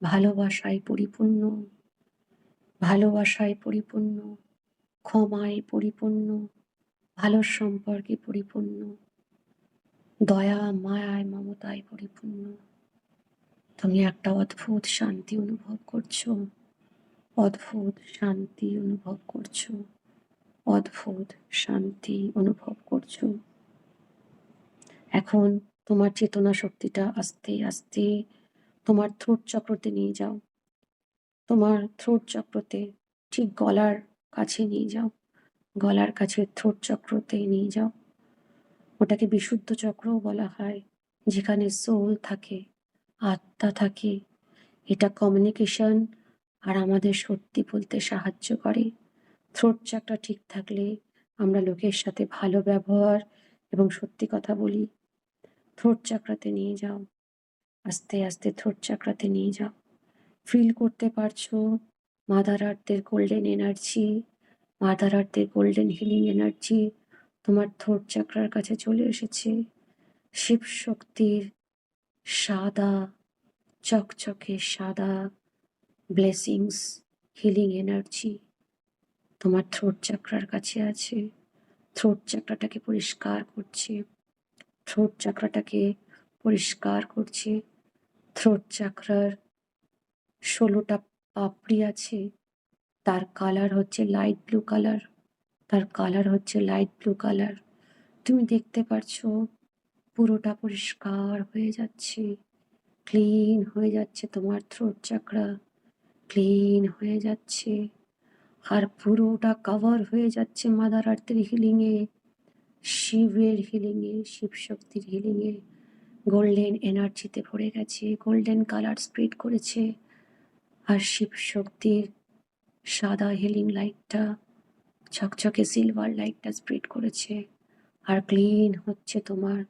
ভালোবাসায় পরিপূর্ণ, ভালোবাসায় পরিপূর্ণ, ক্ষমায় পরিপূর্ণ, ভালো সম্পর্কে পরিপূর্ণ, দয়া, মায়ায়, মমতায় পরিপূর্ণ। তুমি একটা অদ্ভুত শান্তি অনুভব করছো, অদ্ভুত শান্তি অনুভব করছো, অদ্ভুত শান্তি অনুভব করছো। এখন তোমার চেতনা শক্তিটা আস্তে আস্তে তোমার থ্রোট চক্রতে নিয়ে যাও। তোমার থ্রোট চক্রতে, ঠিক গলার কাছে নিয়ে যাও, গলার কাছে থ্রোট চক্রতে নিয়ে যাও। ওটাকে বিশুদ্ধ চক্রও বলা হয়, যেখানে সোল থাকে, আত্মা থাকে। এটা কমিউনিকেশন আর আমাদের সত্যি বলতে সাহায্য করে। থ্রোট চক্র ঠিক থাকলে আমরা লোকের সাথে ভালো ব্যবহার এবং সত্যি কথা বলি। থ্রোট চক্রাতে নিয়ে যাও, আস্তে আস্তে থ্রোট চক্রাতে নিয়ে যাও। ফিল করতে পারছো মাদার আর্থের গোল্ডেন এনার্জি, মাদার আর্থের গোল্ডেন হিলিং এনার্জি তোমার থ্রোট চক্রার কাছে চলে এসেছে। শিব শক্তির সাদা, চকচকে সাদা ব্লেসিংস, হিলিং এনার্জি তোমার থ্রোট চক্রার কাছে আছে। থ্রোট চক্রটাকে পরিষ্কার করছে, থ্রোট চক্রটাকে পরিষ্কার করছে। থ্রোট চক্রার 16টা পাপড়ি আছে, তার কালার হচ্ছে লাইট ব্লু কালার, তার কালার হচ্ছে লাইট ব্লু কালার। তুমি দেখতে পারছো পুরোটা পরিষ্কার হয়ে যাচ্ছে, ক্লিন হয়ে যাচ্ছে। তোমার থ্রোট চক্রা ক্লিন হয়ে যাচ্ছে আর পুরোটা কভার হয়ে যাচ্ছে মাদার আর্থের হিলিংয়ে, শিবের হিলিংয়ে, শিব শক্তির হিলিংয়ে। গোল্ডেন এনার্জিতে ভরে গেছে, গোল্ডেন কালার স্প্রেড করেছে। আর শিব শক্তির সাদা হিলিং লাইটটা, ঝকঝকে সিলভার লাইটটা স্প্রেড করেছে। আর ক্লিন হচ্ছে তোমার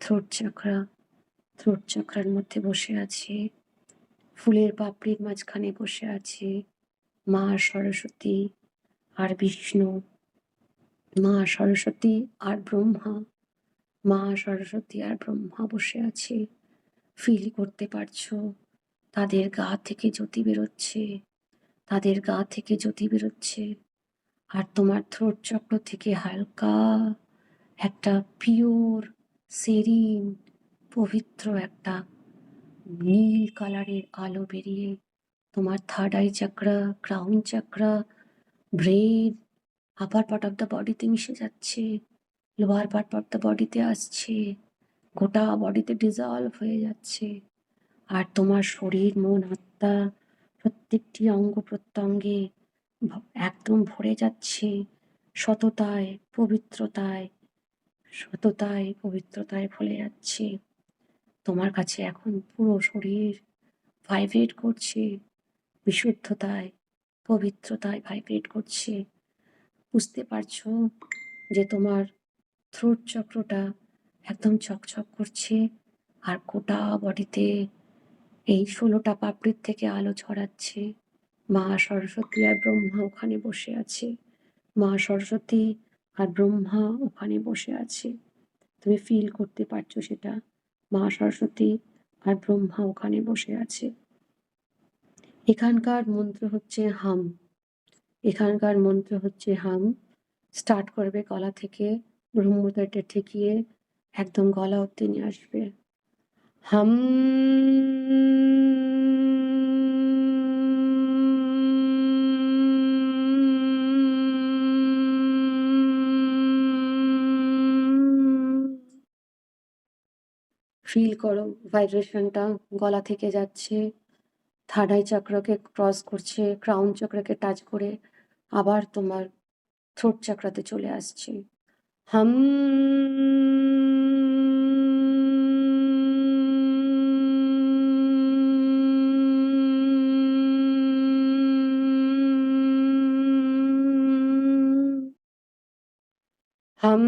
থ্রোট চক্রা। থ্রোট চক্রার মধ্যে বসে আছে, ফুলের পাপড়ির মাঝখানে বসে আছে মা সরস্বতী আর বিষ্ণু, মা সরস্বতী আর ব্রহ্মা, মা সরস্বতী আর ব্রহ্মা বসে আছে। ফিল করতে পারছো তাদের গা থেকে জ্যোতি বেরোচ্ছে, তাদের গা থেকে জ্যোতি বেরোচ্ছে। আর তোমার থ্রোট চক্র থেকে হালকা একটা পিওর, সেরিন, পবিত্র একটা নীল কালারের আলো বেরিয়ে তোমার third eye chakra, crown chakra, brain, upper part of the বডিতে মিশে যাচ্ছে, লোয়ার পার্ট অফ দ্য বডিতে আসছে, গোটা বডিতে ডিজলভ হয়ে যাচ্ছে। আর তোমার শরীর, মন, আত্মা প্রত্যেকটি অঙ্গ প্রত্যঙ্গে একদম ভরে যাচ্ছে সততায়, পবিত্রতায়, সততায়, পবিত্রতায় ভরে যাচ্ছে। তোমার কাছে এখন পুরো শরীর ভাইব্রেট করছে, বিশুদ্ধতায়, পবিত্রতায় ভাইব্রেট করছে। বুঝতে পারছো যে তোমার থ্রোট চক্রটা একদম চকচক করছে আর গোটা বডিতে এই 16টা পাপড়ির থেকে আলো ছড়াচ্ছে। মা সরস্বতী আর ব্রহ্মা ওখানে বসে আছে, মা সরস্বতী আর ব্রহ্মা ওখানে বসে আছে। তুমি ফিল করতে পারছো সেটা, মা সরস্বতী আর ব্রহ্মা ওখানে বসে আছে। এখানকার মন্ত্র হচ্ছে হাম, এখানকার মন্ত্র হচ্ছে হাম। স্টার্ট করবে গলা থেকে, ব্রহ্মদেরটা ঠেকিয়ে একদম গলা অব্দি নিয়ে আসবে। হাম। ফিল করো ভাইব্রেশনটা গলা থেকে যাচ্ছে, থার্ড আই চক্রকে ক্রস করছে, ক্রাউন চক্রকে টাচ করে আবার তোমার থ্রোট চক্রাতে চলে আসছে। হাম। হাম।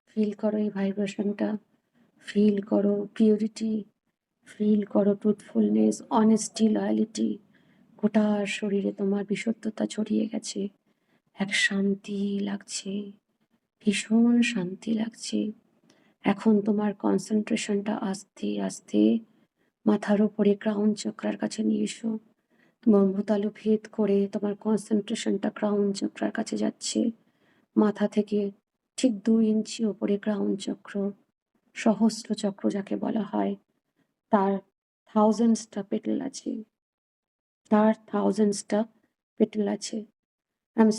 ফিল করো এই ভাইব্রেশনটা, ফিল করো পিউরিটি, ফিল করো ট্রুথফুলনেস, অনেস্টি, লয়ালিটি। গোটা শরীরে তোমার বিশুদ্ধতা ছড়িয়ে গেছে। এক শান্তি লাগছে, ভীষণ শান্তি লাগছে। এখন তোমার কনসেন্ট্রেশনটা আস্তে আস্তে মাথার উপরে ক্রাউন চক্রার কাছে নিয়ে এসো। ব্রহ্মতালু ভেদ করে তোমার কনসেন্ট্রেশনটা ক্রাউন চক্রার কাছে যাচ্ছে। মাথা থেকে ঠিক 2 ইঞ্চি ওপরে ক্রাউন চক্র, সহস্র চক্র যাকে বলা হয়, তার থাউজেন্ডসটা পেটেল আছে, তার থাউজেন্ডসটা পেটেল আছে।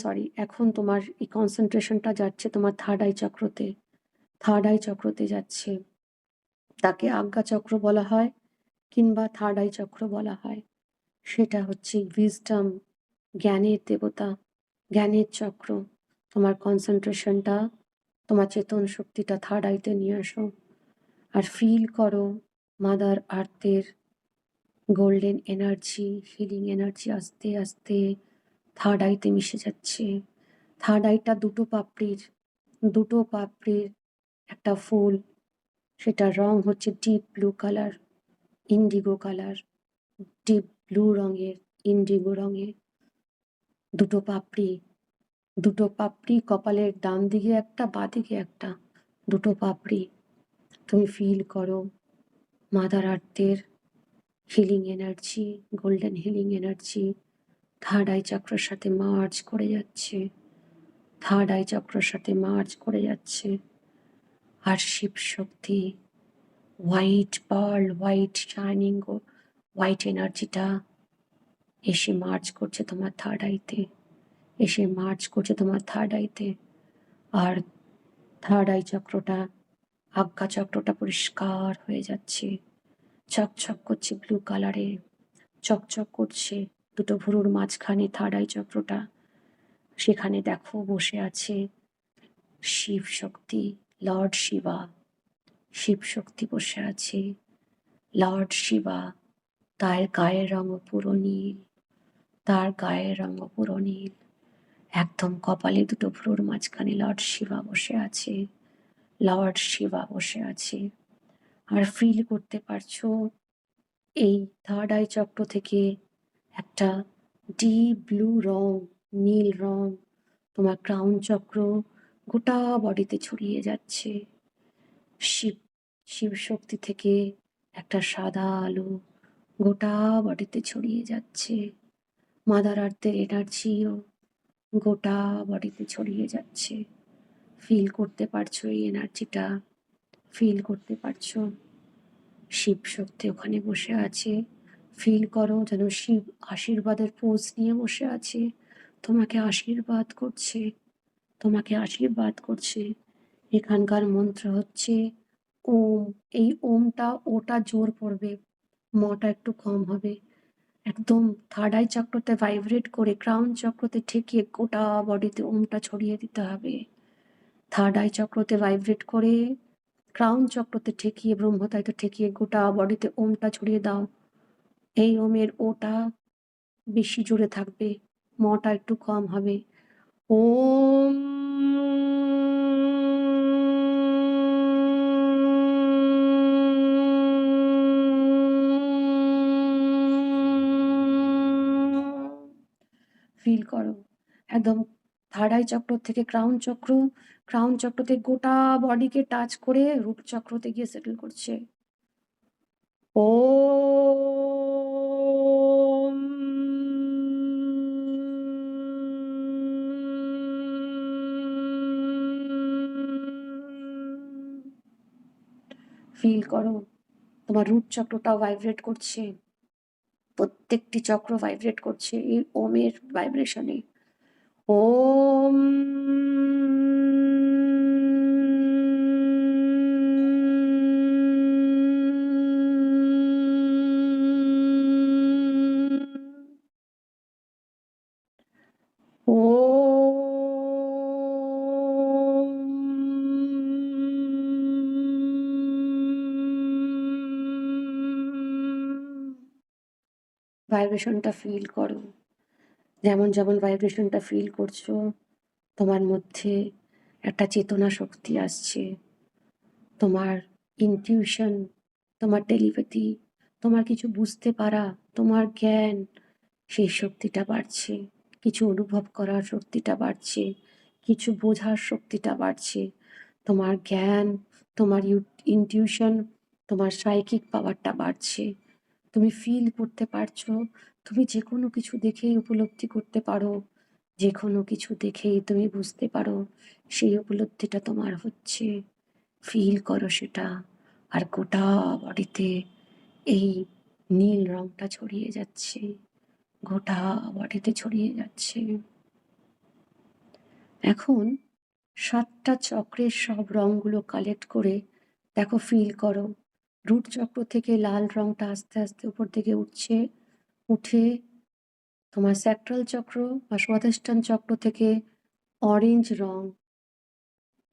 সরি, এখন তোমার এই কনসেন্ট্রেশনটা যাচ্ছে তোমার থার্ড আই চক্রতে, থার্ড আই চক্রতে যাচ্ছে। তাকে আজ্ঞা চক্র বলা হয় কিংবা থার্ড আই চক্র বলা হয়। সেটা হচ্ছে উইজডম, জ্ঞানের দেবতা, জ্ঞানের চক্র। তোমার কনসেন্ট্রেশনটা, তোমার চেতন শক্তিটা থার্ড আইতে নিয়ে আসো। আর ফিল করো মাদার আর্থের গোল্ডেন এনার্জি, হিলিং এনার্জি আস্তে আস্তে থার্ড আইতে মিশে যাচ্ছে। থার্ড আইটা দুটো পাপড়ির একটা ফুল। সেটার রং হচ্ছে deep blue colour, Indigo colour, deep blue রঙের, ইন্ডিগো রঙের দুটো পাপড়ি। দুটো পাপড়ি কপালের ডান দিকে একটা, বাঁ দিকে একটা, দুটো পাপড়ি। তুমি ফিল করো মাদার আর্থের healing energy, golden healing energy third eye চক্রের সাথে মার্জ করে যাচ্ছে, থার্ড আই চক্রের সাথে মার্জ করে যাচ্ছে। আর Shiva Shakti, white pearl, white shining white এনার্জিটা এসে মার্জ করছে তোমার থার্ড আইতে, এসে মার্জ করছে তোমার থার্ড আইতে। আর থার্ড আই চক্রটা, আজ্ঞা চক্রটা পরিষ্কার হয়ে যাচ্ছে, চকচক করছে ব্লু কালারে, চকচক করছে। দুটো ভুরুর মাঝখানে থার্ড আই চক্রটা, সেখানে দেখো বসে আছে শিব শক্তি, লর্ড শিবা। শিব শক্তি বসে আছে, লর্ড শিবা। তার গায়ের রঙও পুরো নীল, তার গায়ের রঙও পুরো নীল। একদম কপালে দুটো ভ্রুর মাঝখানে লর্ড শিবা বসে আছে, লর্ড শিবা বসে আছে। আর ফিল করতে পারছো এই থার্ড আই চক্র থেকে একটা ডিপ ব্লু রং, নীল রং তোমার ক্রাউন চক্র গোটা বডিতে ছড়িয়ে যাচ্ছে। শিব শিব শক্তি থেকে একটা সাদা আলো গোটা বডিতে ছড়িয়ে যাচ্ছে। মাদার আর্থের এনার্জিও গোটা বডিতে ছড়িয়ে যাচ্ছে। ফিল করতে পারছো এই এনার্জিটা, ফিল করতে পারছো। শিব শক্তি ওখানে বসে আছে। ফিল করো যেন শিব আশীর্বাদের পোজ নিয়ে বসে আছে, তোমাকে আশীর্বাদ করছে, তোমাকে আশীর্বাদ করছে। এখানকার মন্ত্র হচ্ছে ওম। এই ওমটা, ওটা জোর পড়বে, মটা একটু কম হবে। একদম থার্ড আই চক্রতে ভাইব্রেট করে ক্রাউন চক্রতে ঠেকিয়ে গোটা বডিতে ওমটা ছড়িয়ে দিতে হবে। থার্ড আই চক্রতে ভাইব্রেট করে ক্রাউন চক্রতে ঠেকিয়ে, ব্রহ্মতাইতে ঠেকিয়ে গোটা বডিতে ওমটা ছড়িয়ে দাও। এই ওমের ওটা বেশি জোরে থাকবে, মটা একটু কম হবে। ওম। ফিল করো একদম থার্ড আই চক্র থেকে ক্রাউন চক্র, ক্রাউন চক্রতে গোটা বডিকে টাচ করে রুট চক্রতে গিয়ে সেটেল করছে। ওম। ফিল করো তোমার রুট চক্রটাও ভাইব্রেট করছে, প্রত্যেকটি চক্র ভাইব্রেট করছে এই ওমের ভাইব্রেশনে। ওম। ভাইব্রেশনটা ফিল করো। যেমন যেমন ভাইব্রেশনটা ফিল করছো, তোমার মধ্যে একটা চেতনা শক্তি আসছে। তোমার ইনটিউশন, তোমার টেলিপ্যাথি, তোমার কিছু বুঝতে পারা, তোমার জ্ঞান, সেই শক্তিটা বাড়ছে। কিছু অনুভব করার শক্তিটা বাড়ছে, কিছু বোঝার শক্তিটা বাড়ছে। তোমার জ্ঞান, তোমার ইনটিউশন, তোমার সাইকিক পাওয়ারটা বাড়ছে। তুমি ফিল করতে পারছো, তুমি যে কোনো কিছু দেখেই উপলব্ধি করতে পারো, যে কোনো কিছু দেখেই তুমি বুঝতে পারো, সেই উপলব্ধিটা তোমার হচ্ছে। ফিল করো সেটা। আর গোটা বডিতে এই নীল রংটা ছড়িয়ে যাচ্ছে, গোটা বডিতে ছড়িয়ে যাচ্ছে। এখন 7টা চক্রের সব রংগুলো কালেক্ট করে দেখো, ফিল করো। রুট চক্র থেকে লাল রংটা আস্তে আস্তে উপর দিকে উঠছে, উঠে তোমার স্যাক্রাল চক্র বা স্বাধিষ্ঠান চক্র থেকে অরেঞ্জ রং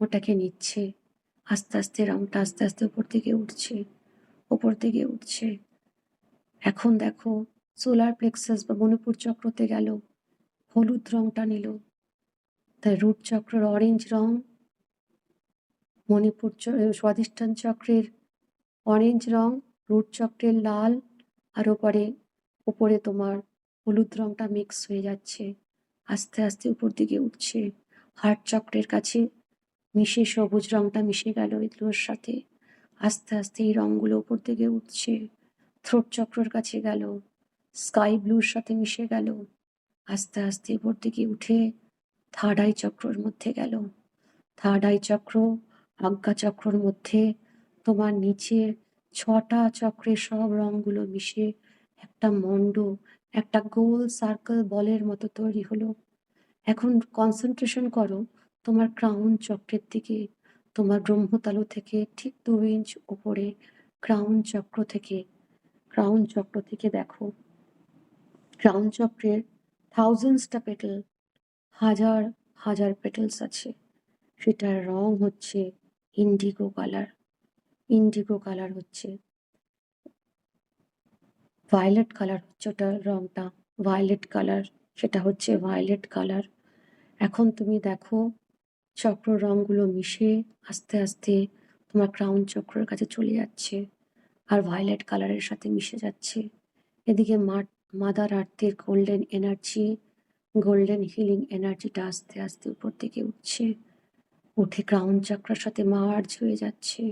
ওটাকে নিচ্ছে। আস্তে আস্তে রংটা আস্তে আস্তে উপর দিকে উঠছে, উপর দিকে উঠছে। এখন দেখো সোলার প্লেক্সাস বা মণিপুর চক্রতে গেল, হলুদ রংটা নিল। তাই রুট চক্রের অরেঞ্জ রং, মণিপুর স্বাধিষ্ঠান চক্রের অরেঞ্জ রং, রুট চক্রের লাল, আর উপরে তোমার হলুদ রংটা মিক্স হয়ে যাচ্ছে, আস্তে আস্তে উপর দিকে উঠছে। হার্ট চক্রের কাছে মিশে সবুজ রংটা মিশে গেল এগুলোর সাথে, আস্তে আস্তে এই রংগুলো উপর দিকে উঠছে। থ্রোট চক্রের কাছে গেল, স্কাই ব্লুর সাথে মিশে গেল, আস্তে আস্তে উপর দিকে উঠে থার্ড আই চক্রের মধ্যে গেল। থার্ড আই চক্র, আজ্ঞা চক্রের মধ্যে তোমার নিচে 6টা চক্রের সব রংগুলো মিশে একটা মন্ড, একটা গোল সার্কেল বলের মতো তৈরি হলো। এখন কনসেন্ট্রেশন করো তোমার ক্রাউন চক্রের দিকে। তোমার ব্রহ্মতালু থেকে ঠিক 2 ইঞ্চ উপরে ক্রাউন চক্র থেকে দেখো, ক্রাউন চক্রের থাউজেন্ডসটা পেটেল, হাজার হাজার পেটেলস আছে। সেটার রং হচ্ছে ইন্ডিগো কালার। ইন্ডিগো কালার হচ্ছে ভায়োলেট কালার, হচ্ছে ওটার রংটা ভায়োলেট কালার, সেটা হচ্ছে ভায়োলেট কালার। এখন তুমি দেখো চক্র রংগুলো মিশে আস্তে আস্তে তোমার ক্রাউন চক্রের কাছে চলে যাচ্ছে, আর ভায়োলেট কালারের সাথে মিশে যাচ্ছে। এদিকে মাদার আর্থের গোল্ডেন এনার্জি, গোল্ডেন হিলিং এনার্জিটা আস্তে আস্তে উপর দিকে উঠছে, উঠে ক্রাউন চক্রের সাথে মার্জ হয়ে যাচ্ছে।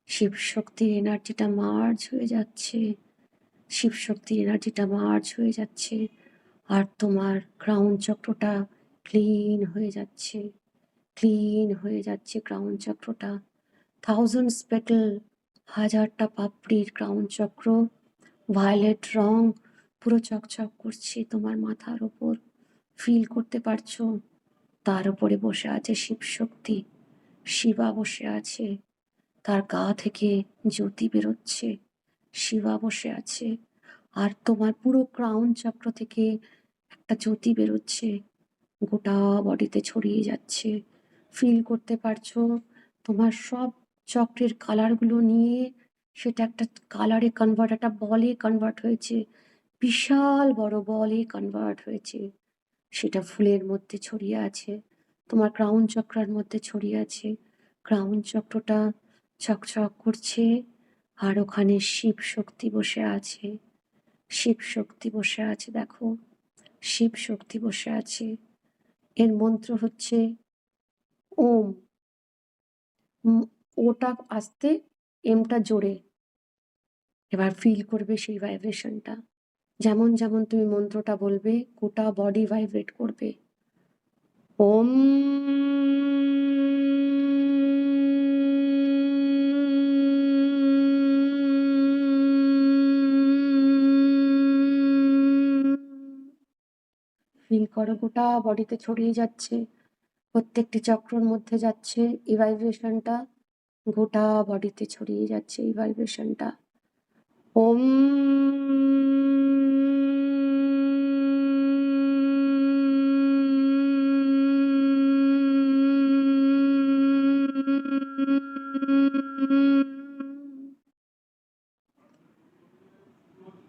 শিব শক্তির এনার্জিটা মার্জ হয়ে যাচ্ছে, শিব শক্তির এনার্জিটা মার্জ হয়ে যাচ্ছে। আর তোমার ক্রাউন চক্রটা ক্লিন হয়ে যাচ্ছে, ক্লিন হয়ে যাচ্ছে ক্রাউন চক্রটা। থাউজেন্ডস পেটেল, হাজারটা পাপড়ির ক্রাউন চক্র, ভায়োলেট রং পুরো চকচক করছে তোমার মাথার ওপর, ফিল করতে পারছো। তার উপরে বসে আছে শিব শক্তি, শিবা বসে আছে, তার গা থেকে জ্যোতি বেরোচ্ছে, শিবা বসে আছে। আর তোমার পুরো ক্রাউন চক্র থেকে একটা জ্যোতি বেরোচ্ছে, গোটা বডিতে ছড়িয়ে যাচ্ছে। ফিল করতে পারছো তোমার সব চক্রের কালারগুলো নিয়ে সেটা একটা কালারে কনভার্ট, একটা বলে কনভার্ট হয়েছে, বিশাল বড় বলে কনভার্ট হয়েছে। সেটা ফুলের মধ্যে ছড়িয়ে আছে, তোমার ক্রাউন চক্রের মধ্যে ছড়িয়ে আছে। ক্রাউন চক্রটা চকচক করছে, আর ওখানে শিব শক্তি বসে আছে, শিব শক্তি বসে আছে দেখো, শিব শক্তি বসে আছে। এর মন্ত্র হচ্ছে ওম। ওটা আস্তে, এমটা জোরে। এবার ফিল করবে সেই ভাইব্রেশনটা। যেমন যেমন তুমি মন্ত্রটা বলবে গোটা বডি ভাইব্রেট করবে। ওম। ফিল করো গোটা বডিতে ছড়িয়ে যাচ্ছে, প্রত্যেকটি চক্রর মধ্যে যাচ্ছে এই ভাইব্রেশনটা, গোটা বডিতে ছড়িয়ে যাচ্ছে এই ভাইব্রেশনটা। ওম।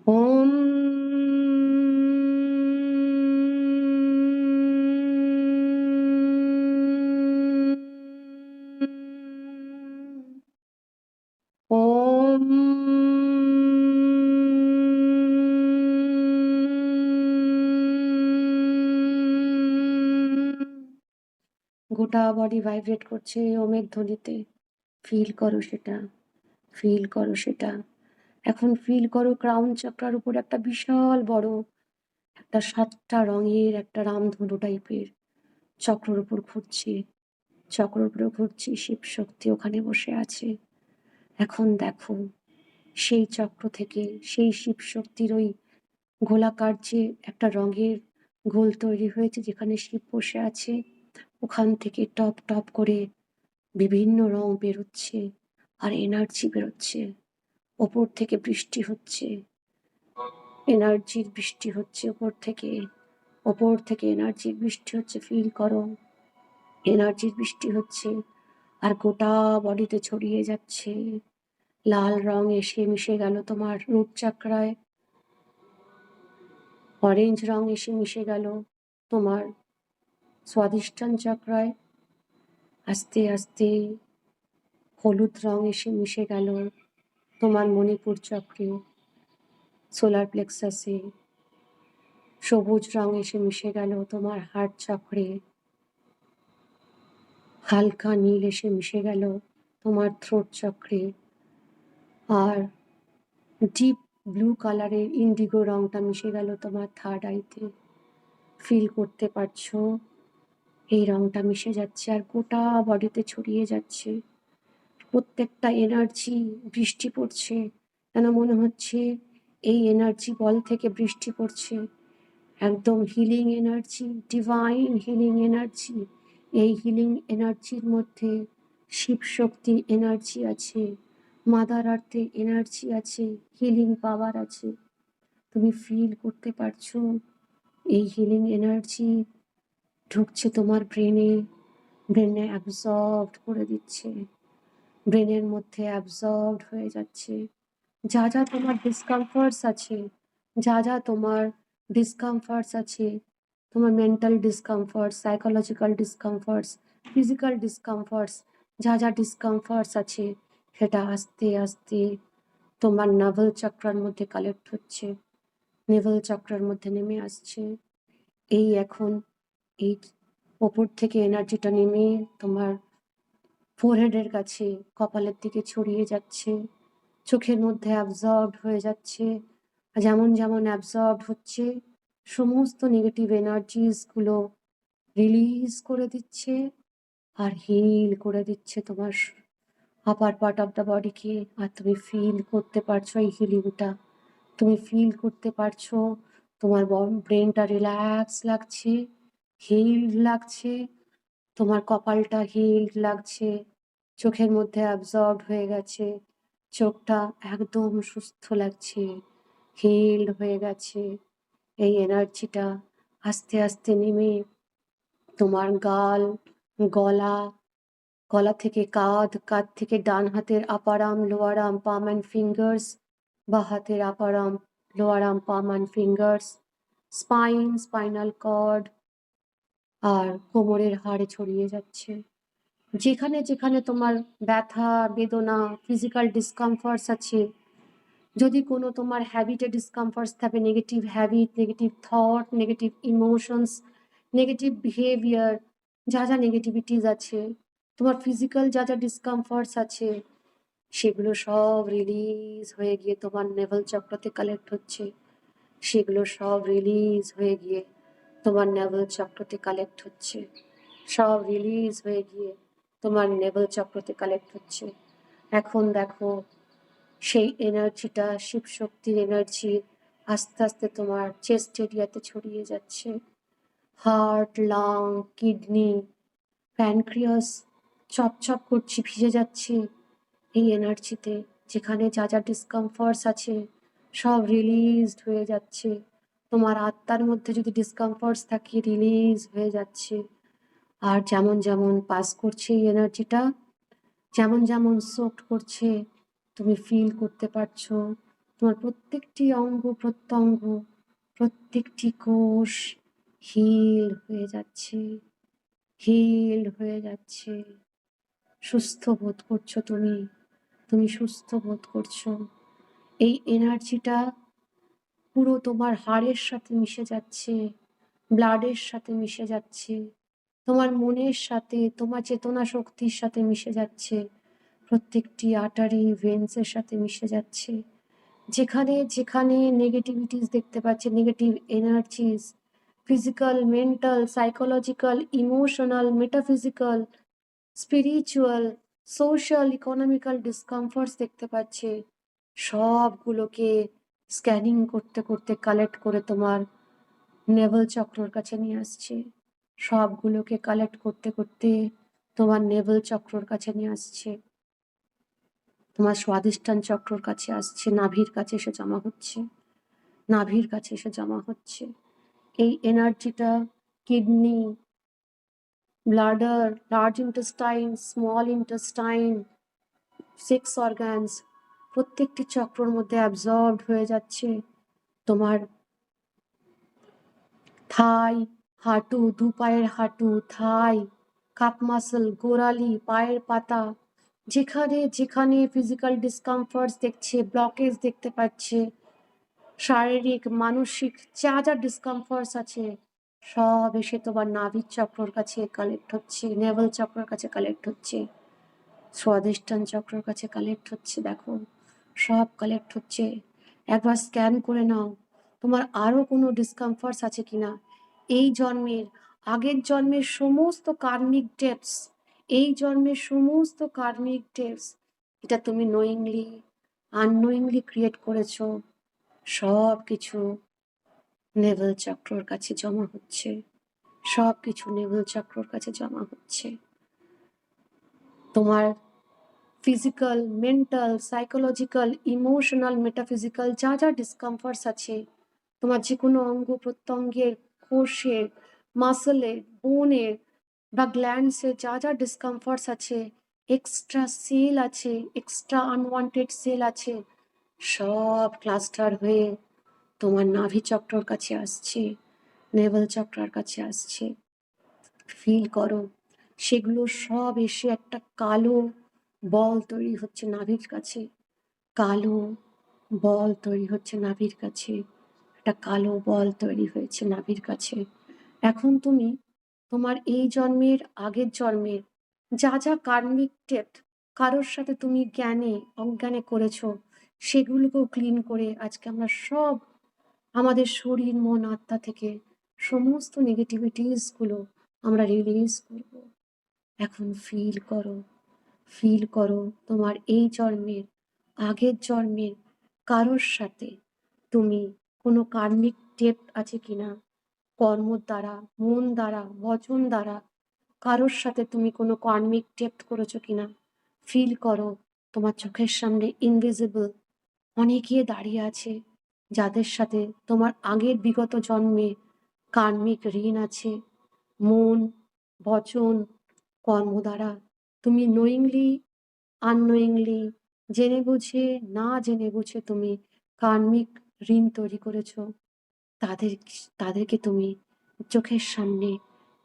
ওম। গোটা বডি ভাইব্রেট করছে ওমের ধ্বনিতে। ফিল করো সেটা, ফিল করো সেটা। এখন ফিল করো ক্রাউন চক্রার উপর একটা বিশাল বড় একটা ৭টা রঙের একটা রামধনু টাইপের চক্রের উপর ঘুরছে। চক্রের উপরে ঘুরছে, শিব শক্তি ওখানে বসে আছে। এখন দেখো সেই চক্র থেকে সেই শিব শক্তির ওই গোলাকার যে একটা রঙের গোল তৈরি হয়েছে যেখানে শিব বসে আছে, ওখান থেকে টপ টপ করে বিভিন্ন রং বেরোচ্ছে আর এনার্জি বেরোচ্ছে। ওপর থেকে বৃষ্টি হচ্ছে, এনার্জির বৃষ্টি হচ্ছে ওপর থেকে। ওপর থেকে এনার্জির বৃষ্টি হচ্ছে, ফিল করো। এনার্জির বৃষ্টি হচ্ছে আর গোটা বডিতে ছড়িয়ে যাচ্ছে। লাল রং এসে মিশে গেল তোমার রুট চাকরায়, অরেঞ্জ রং এসে মিশে গেল তোমার স্বাধিষ্ঠান চক্রায়, আস্তে আস্তে হলুদ রং এসে মিশে গেল তোমার মণিপুর চক্রে, সোলার প্লেক্সাসে। সবুজ রং এসে মিশে গেল তোমার হার্ট চক্রে, হালকা নীল এসে মিশে গেল তোমার থ্রোট চক্রে, আর ডিপ ব্লু কালারের ইন্ডিগো রংটা মিশে গেল তোমার থার্ড আইতে। ফিল করতে পারছো এই রংটা মিশে যাচ্ছে আর গোটা বডিতে ছড়িয়ে যাচ্ছে। প্রত্যেকটা এনার্জি বৃষ্টি পড়ছে, যেন মনে হচ্ছে এই এনার্জি বল থেকে বৃষ্টি পড়ছে। একদম healing energy, divine healing energy. এই হিলিং এনার্জির মধ্যে শিব শক্তির এনার্জি আছে, মাদার আর্থের এনার্জি আছে, হিলিং পাওয়ার আছে। তুমি ফিল করতে পারছো এই হিলিং এনার্জি ঢুকছে তোমার ব্রেনে, ব্রেনে অ্যাবজর্বড করে দিচ্ছে, ব্রেনের মধ্যে অ্যাবজর্বড হয়ে যাচ্ছে। যা যা তোমার ডিসকমফর্টস আছে, যা যা তোমার ডিসকমফর্টস আছে, তোমার mental discomforts, psychological discomforts, physical discomforts, যা যা ডিসকমফর্টস আছে সেটা আস্তে আস্তে তোমার নাভল চক্রার মধ্যে কালেক্ট হচ্ছে, নেভেল চক্রার মধ্যে নেমে আসছে। এই এখন এই ওপর থেকে এনার্জিটা নেমে তোমার ফোরহেডের কাছে কপালের দিকে ছড়িয়ে যাচ্ছে, চোখের মধ্যে অ্যাবজর্বড হয়ে যাচ্ছে। যেমন যেমন অ্যাবজর্বড হচ্ছে সমস্ত নেগেটিভ এনার্জিসগুলো রিলিজ করে দিচ্ছে আর হিল করে দিচ্ছে তোমার আপার পার্ট অফ দ্য বডিকে। আর তুমি ফিল করতে পারছো এই হিলিংটা, তুমি ফিল করতে পারছো তোমার ব্রেনটা রিল্যাক্স লাগছে, হিল্ড লাগছে, তোমার কপালটা হিল্ড লাগছে, চোখের মধ্যে অ্যাবজর্বড হয়ে গেছে, চোখটা একদম সুস্থ লাগছে, হিল্ড হয়ে গেছে। এই এনার্জিটা আস্তে আস্তে নেমে তোমার গাল, গলা, গলা থেকে কাঁধ, কাঁধ থেকে ডান হাতের upper arm, lower arm, palm and fingers, বা হাতের upper arm, lower arm, palm and fingers, spine, spinal cord আর কোমরের হাড়ে ছড়িয়ে যাচ্ছে। যেখানে যেখানে তোমার ব্যথা, বেদনা, ফিজিক্যাল ডিসকমফর্টস আছে, যদি কোনো তোমার হ্যাবিটে ডিসকমফর্টস থাকে, negative habit, negative thought, negative emotions, negative behaviour, যা যা নেগেটিভিটিস আছে, তোমার ফিজিক্যাল যা যা ডিসকমফর্টস আছে, সেগুলো সব রিলিজ হয়ে গিয়ে তোমার নেভেল চক্রতে কালেক্ট হচ্ছে। সেগুলো সব রিলিজ হয়ে গিয়ে তোমার নেভেল চক্রতে কালেক্ট হচ্ছে, সব রিলিজ হয়ে গিয়ে তোমার নেভেল চক্রতে কালেক্ট হচ্ছে। এখন দেখো সেই এনার্জিটা, শিব শক্তির এনার্জি আস্তে আস্তে তোমার চেস্ট এরিয়াতে ছড়িয়ে যাচ্ছে। হার্ট, লাং, কিডনি, প্যানক্রিয়াস চপচপ করছে, ভিজে যাচ্ছে এই এনার্জিতে। যেখানে যা যা ডিসকমফর্টস আছে সব রিলিজড হয়ে যাচ্ছে। তোমার আত্মার মধ্যে যদি ডিসকমফর্টস থাকে রিলিজ হয়ে যাচ্ছে। আর যেমন যেমন পাস করছে এই এনার্জিটা, যেমন যেমন সোক্ট করছে, তুমি ফিল করতে পারছো তোমার প্রত্যেকটি অঙ্গ প্রত্যঙ্গ, প্রত্যেকটি কোষ হিল হয়ে যাচ্ছে, হিল হয়ে যাচ্ছে। সুস্থ বোধ করছো তুমি, তুমি সুস্থ বোধ করছো। এই এনার্জিটা পুরো তোমার হাড়ের সাথে মিশে যাচ্ছে, ব্লাডের সাথে মিশে যাচ্ছে, তোমার মনের সাথে, তোমার চেতনা শক্তির সাথে মিশে যাচ্ছে, প্রত্যেকটি আর্টারি ভেন্সের সাথে মিশে যাচ্ছে। যেখানে যেখানে নেগেটিভিটিস দেখতে পাচ্ছে, negative energies, physical, mental, psychological, emotional, metaphysical, spiritual, social, economical discomforts দেখতে পাচ্ছে, সবগুলোকে স্ক্যানিং করতে করতে কালেক্ট করে তোমার নেভেল চক্রর কাছে নিয়ে আসছে। সবগুলোকে কালেক্ট করতে করতে তোমার নেভেল চক্রর কাছে নিয়ে আসছে, তোমার স্বাধিষ্ঠান চক্রর কাছে আসছে, নাভির কাছে এসে জমা হচ্ছে, নাভির কাছে এসে জমা হচ্ছে। এই এনার্জিটা kidney, bladder, large intestine, small intestine, sex organs, প্রত্যেকটি চক্রর মধ্যে অ্যাবজর্বড হয়ে যাচ্ছে। তোমার থাই, হাঁটু, দু পায়ের হাঁটু, থাই, কাপ মাসল, গোড়ালি, পায়ের পাতা, যেখানে যেখানে ফিজিক্যাল ডিসকমফর্টস দেখছে, ব্লকেজ দেখতে পাচ্ছে, শারীরিক, মানসিক যা যা ডিসকমফর্টস আছে, সব এসে তোমার নাভির চক্রর কাছে কালেক্ট হচ্ছে, নেভেল চক্রর কাছে কালেক্ট হচ্ছে, স্বাধিষ্ঠান চক্রর কাছে কালেক্ট হচ্ছে। দেখো, সব কালেক্ট হচ্ছে। একবার স্ক্যান করে নাও তোমার আরো কোনো ডিসকমফর্টস আছে কিনা। এই জন্মের, আগের জন্মের সমস্ত কার্মিক ডেপস, এই জন্মের সমস্ত কার্মিক ডেপস, এটা তুমি নোয়িংলি, আননোয়িংলি ক্রিয়েট করেছো, সব কিছু নেভেল চক্রর কাছে জমা হচ্ছে, সব কিছু নেভেল চক্রর কাছে জমা হচ্ছে। তোমার physical, mental, psychological, emotional, metaphysical যা যা ডিসকমফর্টস আছে, তোমার যে কোনো অঙ্গ প্রত্যঙ্গের, কোষের, মাসলের, বোনের বা গ্ল্যান্ডসের যা যা ডিসকমফর্টস আছে, এক্সট্রা সেল আছে, এক্সট্রা আনওয়ান্টেড সেল আছে, সব ক্লাস্টার হয়ে তোমার নাভি চক্রর কাছে আসছে, নেভেল চক্রার কাছে আসছে। ফিল করো, সেগুলো সব এসে একটা কালো বল তৈরি হচ্ছে নাভির কাছে, কালো বল তৈরি হচ্ছে নাভির কাছে, একটা কালো বল তৈরি হয়েছে নাভির কাছে। এখন তুমি তোমার এই জন্মের, আগের জন্মের যা যা কার্মিক ডেট কারোর সাথে তুমি জ্ঞানে অজ্ঞানে করেছো, সেগুলোকেও ক্লিন করে আজকে আমরা সব আমাদের শরীর, মন, আত্মা থেকে সমস্ত নেগেটিভিটিস গুলো আমরা রিলিজ করব। এখন ফিল করো, ফিল করো তোমার এই জন্মের, আগের জন্মের কারোর সাথে তুমি কোনো কার্মিক ডেট আছে কিনা, কর্ম দ্বারা, মন দ্বারা, বচন দ্বারা কারোর সাথে তুমি কোনো কার্মিক ডেট করেছো কিনা। ফিল করো তোমার চোখের সামনে ইনভিজিবল অনেকে দাঁড়িয়ে আছে, যাদের সাথে তোমার আগের বিগত জন্মে কার্মিক ঋণ আছে, মন, বচন, কর্ম দ্বারা তুমি নোয়িংলি, আননোয়িংলি, জেনে বুঝে, না জেনে বুঝে তুমি কার্মিক ঋণ তৈরি করেছো। তাদের, তাদেরকে তুমি চোখের সামনে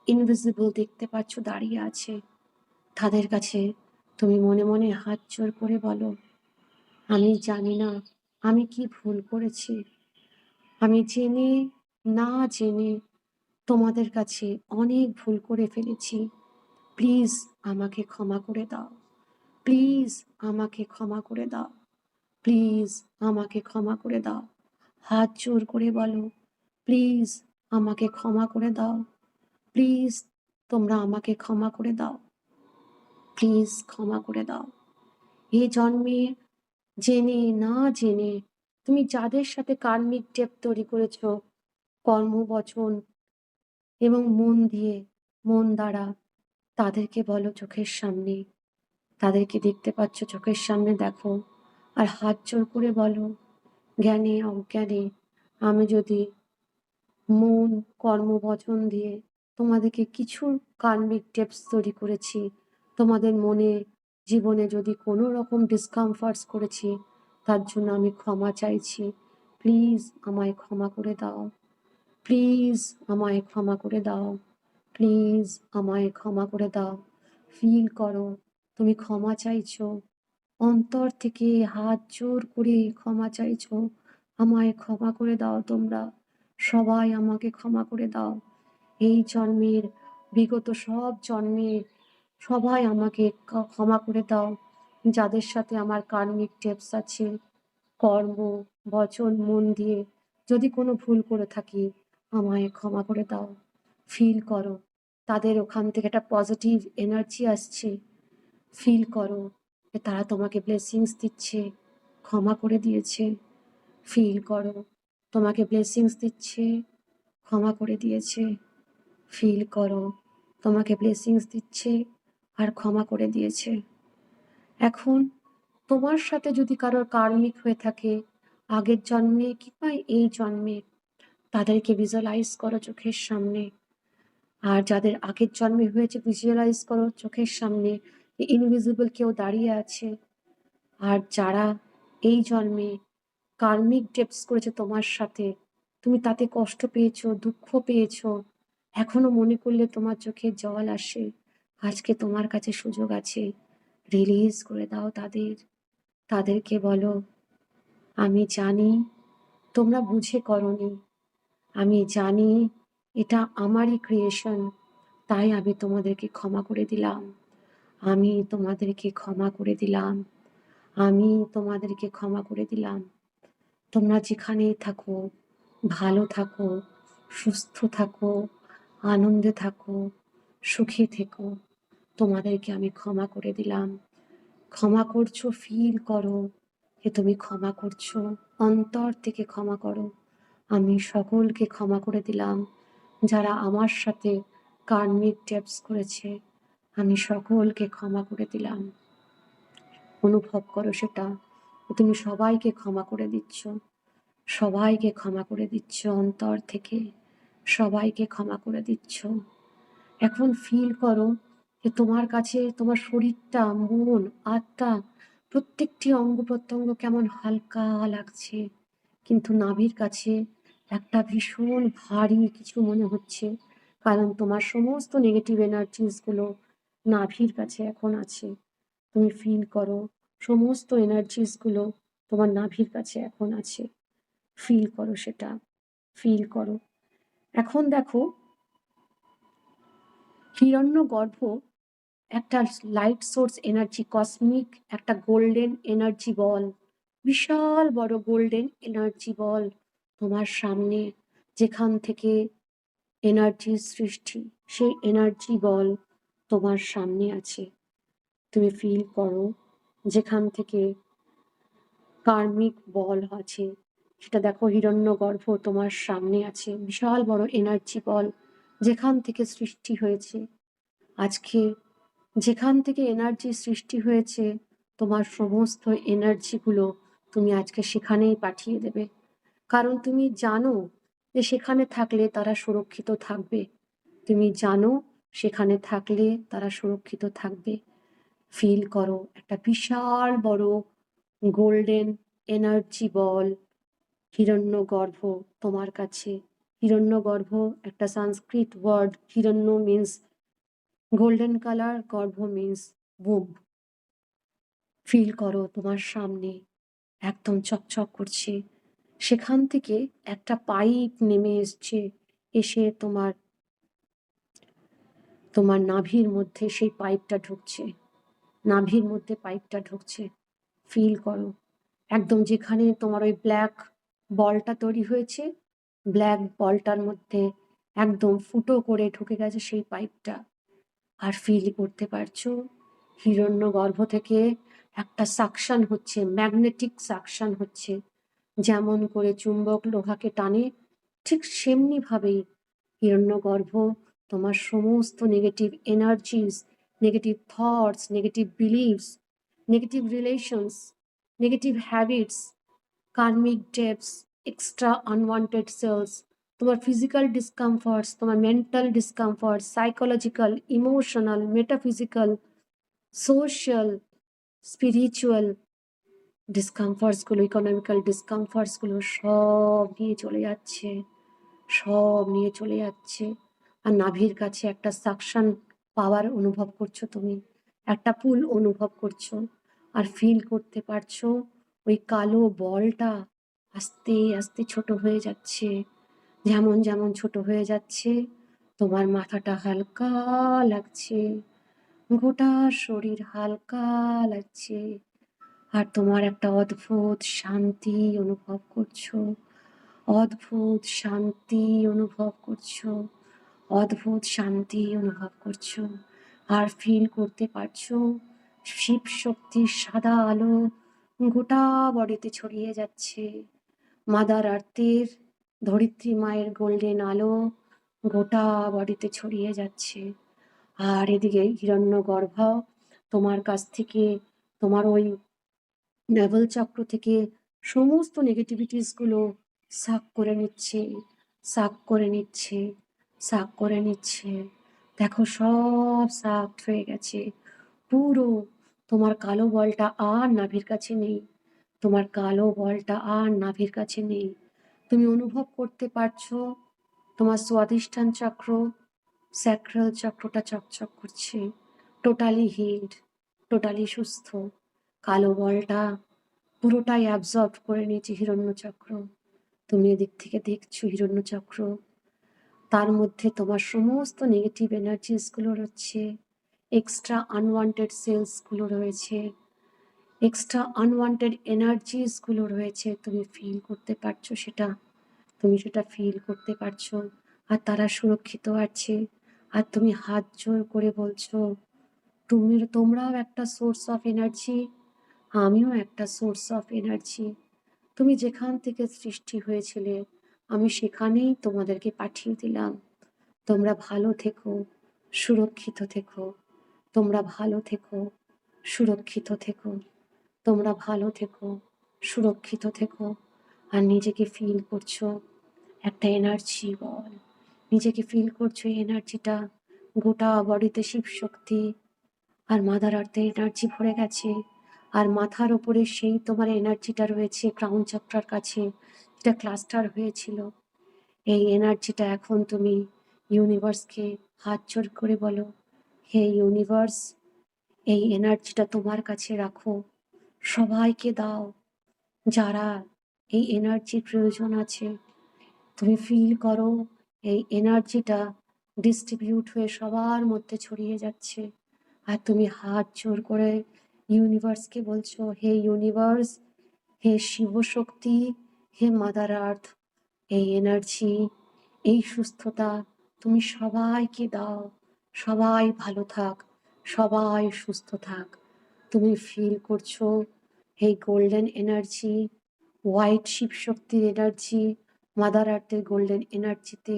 ইনভিজিবল দেখতে পাচ্ছ দাঁড়িয়ে আছে। তাদের কাছে তুমি মনে মনে হাত জোর করে বলো, আমি জানি না আমি কি ভুল করেছি, আমি জেনে না জেনে তোমাদের কাছে অনেক ভুল করে ফেলেছি, প্লিজ আমাকে ক্ষমা করে দাও, প্লিজ আমাকে ক্ষমা করে দাও, প্লিজ আমাকে ক্ষমা করে দাও। হাত জোর করে বলো, প্লিজ আমাকে ক্ষমা করে দাও, প্লিজ তোমরা আমাকে ক্ষমা করে দাও, প্লিজ ক্ষমা করে দাও। এই জন্মে জেনে না জেনে তুমি যাদের সাথে কার্মিক ডেপ তৈরি করেছো, কর্ম, বচন এবং মন দিয়ে, মন দ্বারা, তাদেরকে বলো চোখের সামনে, তাদেরকে দেখতে পাচ্ছ চোখের সামনে দেখো, আর হাত জোর করে বলো, জ্ঞানে অজ্ঞানে আমি যদি মন, কর্ম, বচন দিয়ে তোমাদেরকে কিছু কার্মিক ডেপস তৈরি করেছি, তোমাদের মনে, জীবনে যদি কোনো রকম ডিসকমফর্টস করেছি, তার জন্য আমি ক্ষমা চাইছি, প্লিজ আমায় ক্ষমা করে দাও, প্লিজ আমায় ক্ষমা করে দাও, প্লিজ আমায় ক্ষমা করে দাও। ফিল করো তুমি ক্ষমা চাইছো, অন্তর থেকে হাত জোর করে ক্ষমা চাইছো, আমায় ক্ষমা করে দাও তোমরা, সবাই আমাকে ক্ষমা করে দাও। এই জন্মের, বিগত সব জন্মে সবাই আমাকে ক্ষমা করে দাও, যাদের সাথে আমার কার্মিক টেপস আছে। কর্ম, বচন, মন দিয়ে যদি কোনো ভুল করে থাকি, আমায় ক্ষমা করে দাও। ফিল করো তাদের ওখান থেকে একটা পজিটিভ এনার্জি আসছে। ফিল করো যে তারা তোমাকে ব্লেসিংস দিচ্ছে, ক্ষমা করে দিয়েছে। ফিল করো তোমাকে ব্লেসিংস দিচ্ছে, ক্ষমা করে দিয়েছে। ফিল করো তোমাকে ব্লেসিংস দিচ্ছে আর ক্ষমা করে দিয়েছে। এখন তোমার সাথে যদি কারোর কার্মিক হয়ে থাকে আগের জন্মে কিংবা এই জন্মে, তাদেরকে ভিজুয়ালাইজ করো চোখের সামনে। আর যাদের আগের জন্মে হয়েছে ভিজুয়ালাইজ করো চোখের সামনে ইনভিজিবল কেউ দাঁড়িয়ে আছে। আর যারা এই জন্মে কার্মিক ডেপস করেছে তোমার সাথে, তুমি তাতে কষ্ট পেয়েছো, দুঃখ পেয়েছো, এখনো মনে করলে তোমার চোখে জল আসে। আজকে তোমার কাছে সুযোগ আছে, রিলিজ করে দাও তাদের। তাদেরকে বলো, আমি জানি তোমরা বুঝে করনি, আমি জানি এটা আমারই ক্রিয়েশন, তাই আমি তোমাদেরকে ক্ষমা করে দিলাম। আমি তোমাদেরকে ক্ষমা করে দিলাম। আমি তোমাদেরকে ক্ষমা করে দিলাম। তোমরা যেখানেই থাকো ভালো থাকো, সুস্থ থাকো, আনন্দে থাকো, সুখে থেকো। তোমাদেরকে আমি ক্ষমা করে দিলাম। ক্ষমা করছো, ফিল করো যে তুমি ক্ষমা করছো, অন্তর থেকে ক্ষমা করো। আমি সকলকে ক্ষমা করে দিলাম যারা আমার সাথে কার্মিক টেপস করেছে, আমি সকলকে ক্ষমা করে দিলাম। অনুভব করো সেটা, তুমি সবাইকে ক্ষমা করে দিচ্ছ, সবাইকে ক্ষমা করে দিচ্ছ অন্তর থেকে, সবাইকে ক্ষমা করে দিচ্ছ। এখন ফিল করো যে তোমার কাছে তোমার শরীরটা, মন, আত্মা, প্রত্যেকটি অঙ্গ প্রত্যঙ্গ কেমন হালকা লাগছে, কিন্তু নাভির কাছে একটা ভীষণ ভারী কিছু মনে হচ্ছে, কারণ তোমার সমস্ত নেগেটিভ এনার্জিসগুলো নাভির কাছে এখন আছে। তুমি ফিল করো সমস্ত এনার্জিসগুলো তোমার নাভির কাছে এখন আছে। ফিল করো সেটা, ফিল করো। এখন দেখো হিরণ্যগর্ভ একটা লাইট সোর্স এনার্জি, কসমিক একটা গোল্ডেন এনার্জি বল, বিশাল বড় গোল্ডেন এনার্জি বল তোমার সামনে, যেখান থেকে এনার্জির সৃষ্টি, সেই এনার্জি বল তোমার সামনে আছে। তুমি ফিল করো যেখান থেকে কার্মিক বল আছে, সেটা দেখো হিরণ্যগর্ভ তোমার সামনে আছে, বিশাল বড় এনার্জি বল যেখান থেকে সৃষ্টি হয়েছে। আজকে যেখান থেকে এনার্জি সৃষ্টি হয়েছে, তোমার সমস্ত এনার্জিগুলো তুমি আজকে সেখানেই পাঠিয়ে দেবে, কারণ তুমি জানো যে সেখানে থাকলে তারা সুরক্ষিত থাকবে। তুমি জানো সেখানে থাকলে তারা সুরক্ষিত থাকবে। ফিল করো একটা বিশাল বড় গোল্ডেন এনার্জি বল হিরণ্যগর্ভ তোমার কাছে। হিরণ্যগর্ভ একটা সংস্কৃত ওয়ার্ড, হিরণ্য মিন্স গোল্ডেন কালার, গর্ভ মিন্স বুম। ফিল করো তোমার সামনে একদম চকচক করছে, সেখান থেকে একটা পাইপ নেমে এসছে, এসে তোমার তোমার নাভির মধ্যে সেই পাইপটা ঢুকছে, নাভির মধ্যে পাইপটা ঢুকছে। ফিল করো একদম যেখানে তোমার ওই ব্ল্যাক বলটা তৈরি হয়েছে, ব্ল্যাক বলটার মধ্যে একদম ফুটো করে ঢুকে গেছে সেই পাইপটা। আর ফিল করতে পারছো হিরণ্যগর্ভ থেকে একটা সাকশন হচ্ছে, ম্যাগনেটিক সাকশন হচ্ছে, যেমন করে চুম্বক লোহাকে টানে, ঠিক সেমনি ভাবেই হিরণ্যগর্ভ তোমার সমস্ত negative energies, negative thoughts, negative beliefs, negative relations, negative habits, karmic debts, extra unwanted cells, তোমার ফিজিক্যাল ডিসকমফর্টস, তোমার mental discomfort, psychological, emotional, metaphysical, social, spiritual ডিসকমফর্টসগুলো, ইকোনমিক্যাল ডিসকমফর্টসগুলো সব নিয়ে চলে যাচ্ছে, সব নিয়ে চলে যাচ্ছে। আর নাভির কাছে একটা সাকশন পাওয়ার অনুভব করছো, তুমি একটা পুল অনুভব করছো, আর ফিল করতে পারছো ওই কালো বলটা আস্তে আস্তে ছোট হয়ে যাচ্ছে। যেমন যেমন ছোট হয়ে যাচ্ছে, তোমার মাথাটা হালকা লাগছে, গোটা শরীর হালকা লাগছে, আর তোমার একটা অদ্ভুত শান্তি অনুভব করছো, অদ্ভুত শান্তি অনুভব করছো, অদ্ভুত শান্তি অনুভব করছো। আর ফিল করতে পারছো শিব শক্তির সাদা আলো গোটা বডিতে ছড়িয়ে যাচ্ছে। মাদার আর্থের, ধরিত্রী মায়ের গোল্ডেন আলো গোটা বডিতে ছড়িয়ে যাচ্ছে। আর এদিকে হিরণ্যগর্ভ তোমার কাছ থেকে, তোমার ওই নেভেল চক্র থেকে সমস্ত নেগেটিভিটিস গুলো সাক করে নিচ্ছে, সাক করে নিচ্ছে, সাক করে নিচ্ছে। দেখো সব সাক হয়ে গেছে পুরো। তোমার কালো বলটা আর নাভির কাছে নেই, তোমার কালো বলটা আর নাভির কাছে নেই। তুমি অনুভব করতে পারছো তোমার স্বাধিষ্ঠান চক্র, স্যাক্রাল চক্রটা চকচক করছে, টোটালি হিলড, টোটালি সুস্থ। কালো বলটা পুরোটাই অ্যাবজর্ব করে নিয়েছে হিরণ্যচক্র। তুমি এদিক থেকে দেখছো হিরণ্যচক্র, তার মধ্যে তোমার সমস্ত নেগেটিভ এনার্জিস গুলো রয়েছে, এক্সট্রা আনওয়ান্টেড সেলস গুলো রয়েছে, এক্সট্রা আনওয়ান্টেড এনার্জিস গুলো রয়েছে। তুমি ফিল করতে পারছো সেটা, তুমি সেটা ফিল করতে পারছো। আর তারা সুরক্ষিত আছে। আর তুমি হাত জোর করে বলছো তোমরাও একটা সোর্স অফ এনার্জি, আমিও একটা সোর্স অফ এনার্জি। তুমি যেখান থেকে সৃষ্টি হয়েছিলে আমি সেখানেই তোমাদেরকে পাঠিয়ে দিলাম। তোমরা ভালো থেকো, সুরক্ষিত থেকো, তোমরা ভালো থেকো, সুরক্ষিত থেকো, তোমরা ভালো থেকো, সুরক্ষিত থেকো। আর নিজেকে ফিল করছো একটা এনার্জি বল, নিজেকে ফিল করছো এই এনার্জিটা গোটা বডিতে শিব শক্তি আর মাদার আর্থের এনার্জি ভরে গেছে। আর মাথার ওপরে সেই তোমার এনার্জিটা রয়েছে ক্রাউন চক্রার কাছে, যেটা ক্লাস্টার হয়েছিল। এই এনার্জিটা এখন তুমি ইউনিভার্সকে হাত জোড় করে বলো, হে ইউনিভার্স, এই এনার্জিটা তোমার কাছে রাখো, সবাইকে দাও যারা এই এনার্জির প্রয়োজন আছে। তুমি ফিল করো এই এনার্জিটা ডিস্ট্রিবিউট হয়ে সবার মধ্যে ছড়িয়ে যাচ্ছে। আর তুমি হাত জোর করে ইউনিভার্সকে বলছো, হে ইউনিভার্স, হে শিব শক্তি, হে মাদার আর্থ, এই এনার্জি, এই সুস্থতা তুমি সবাইকে দাও। সবাই ভালো থাক, সবাই সুস্থ থাক। তুমি ফিল করছো এই গোল্ডেন এনার্জি, হোয়াইট শিব শক্তির এনার্জি, মাদার আর্থের গোল্ডেন এনার্জিতে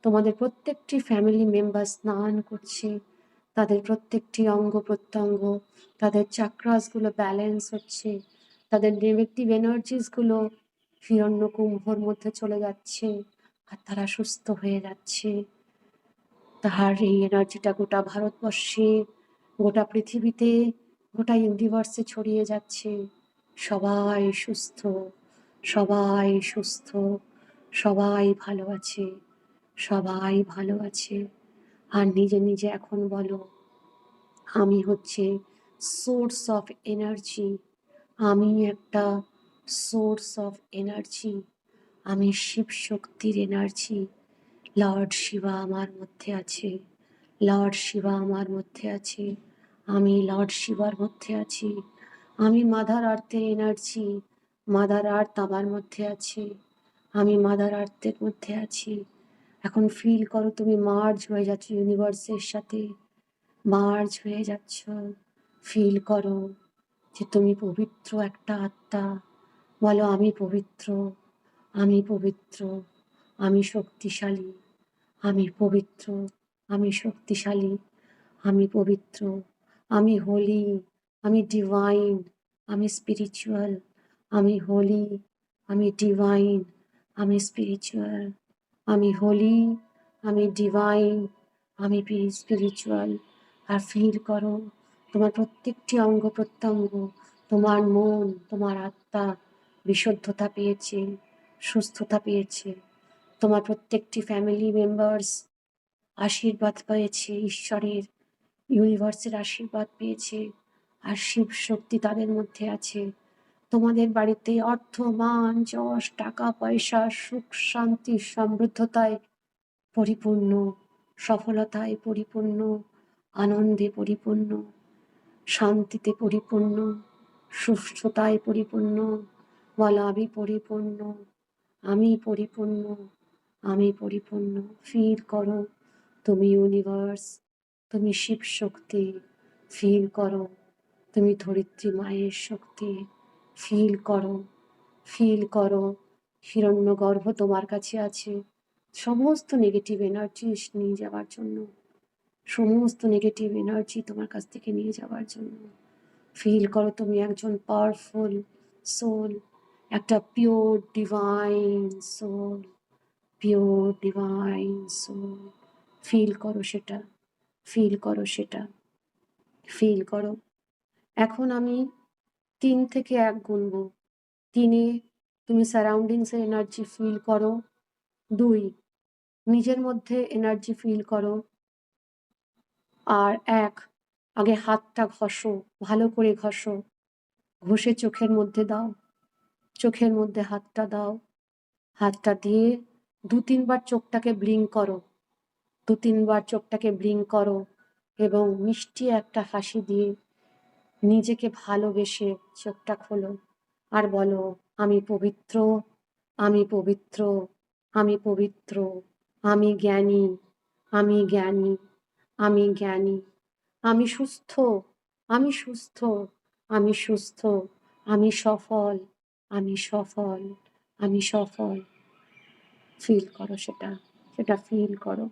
তোমাদের প্রত্যেকটি ফ্যামিলি মেম্বার স্নান করছে। তাদের প্রত্যেকটি অঙ্গ প্রত্যঙ্গ, তাদের চাক্রাস গুলো ব্যালেন্স হচ্ছে, তাদের নেগেটিভ এনার্জিস গুলো হিরণ্য কুম্ভর মধ্যে চলে যাচ্ছে, আর তারা সুস্থ হয়ে যাচ্ছে। তাহার এই এনার্জিটা গোটা ভারতবর্ষে, গোটা পৃথিবীতে, গোটা ইউনিভার্সে ছড়িয়ে যাচ্ছে। সবাই সুস্থ, সবাই সুস্থ, সবাই ভালো আছে, সবাই ভালো আছে। আর নিজে নিজে এখন বলো, আমি হচ্ছে সোর্স অফ এনার্জি, আমি একটা সোর্স অফ এনার্জি, আমি শিব শক্তির এনার্জি। লর্ড শিবা আমার মধ্যে আছে, লর্ড শিবা আমার মধ্যে আছে, আমি লর্ড শিবার মধ্যে আছি, আমি মাদার আর্থের এনার্জি, মাদার আর্থ আমার মধ্যে আছে, আমি মাদার আর্থের মধ্যে আছি। এখন ফিল করো তুমি মার্জ হয়ে যাচ্ছ ইউনিভার্সের সাথে, মার্জ হয়ে যাচ্ছ। ফিল করো যে তুমি পবিত্র একটা আত্মা। বলো, আমি পবিত্র, আমি পবিত্র, আমি শক্তিশালী, আমি পবিত্র, আমি শক্তিশালী, আমি পবিত্র, আমি হোলি, আমি ডিভাইন, আমি স্পিরিচুয়াল, আমি হোলি, আমি ডিভাইন, আমি স্পিরিচুয়াল, আমি হোলি, আমি ডিভাইন, আমি স্পিরিচুয়াল। আর ফিল করো তোমার প্রত্যেকটি অঙ্গ প্রত্যঙ্গ, তোমার মন, তোমার আত্মা বিশুদ্ধতা পেয়েছে, সুস্থতা পেয়েছে। তোমার প্রত্যেকটি ফ্যামিলি মেম্বার্স আশীর্বাদ পেয়েছে ঈশ্বরের, ইউনিভার্সের আশীর্বাদ পেয়েছে। আর শিব শক্তি তাদের মধ্যে আছে। তোমাদের বাড়িতে অর্থ, মান, যশ, টাকা পয়সা, সুখ, শান্তি, সমৃদ্ধতায় পরিপূর্ণ। সফলতায় পরিপূর্ণ, আনন্দে পরিপূর্ণ, শান্তিতে পরিপূর্ণ, সুস্থতায় পরিপূর্ণ। বলো আমি পরিপূর্ণ, আমি পরিপূর্ণ, আমি পরিপূর্ণ। ফিল করো তুমি ইউনিভার্স, তুমি শিব শক্তি। ফিল করো তুমি ধরিত্রী মায়ের শক্তি। ফিল করো, ফিল করো হিরণ্যগর্ভ তোমার কাছে আছে সমস্ত নেগেটিভ এনার্জি নিয়ে যাওয়ার জন্য, সমস্ত নেগেটিভ এনার্জি তোমার কাছ থেকে নিয়ে যাওয়ার জন্য। ফিল করো তুমি একজন পাওয়ারফুল সোল, একটা pure divine soul, pure divine soul. Feel করো সেটা, ফিল করো সেটা, ফিল করো। এখন আমি 3 থেকে 1 গুনবো। 3-এ তুমি সারাউন্ডিংসের এনার্জি ফিল করো। 2 নিজের মধ্যে এনার্জি ফিল করো। আর 1 আগে হাতটা ঘষো, ভালো করে ঘষো। ঘষে চোখের মধ্যে দাও, চোখের মধ্যে হাতটা দাও। হাতটা দিয়ে 2-3 বার চোখটাকে ব্লিঙ্ক করো, 2-3 বার চোখটাকে ব্লিঙ্ক করো এবং মিষ্টি একটা হাসি দিয়ে নিজেকে ভালোবেসে চোখটা খোলো আর বলো আমি পবিত্র, আমি পবিত্র, আমি পবিত্র, আমি জ্ঞানী, আমি জ্ঞানী, আমি জ্ঞানী, আমি সুস্থ, আমি সুস্থ, আমি সুস্থ, আমি সফল, আমি সফল, আমি সফল। ফিল করো সেটা, সেটা ফিল করো।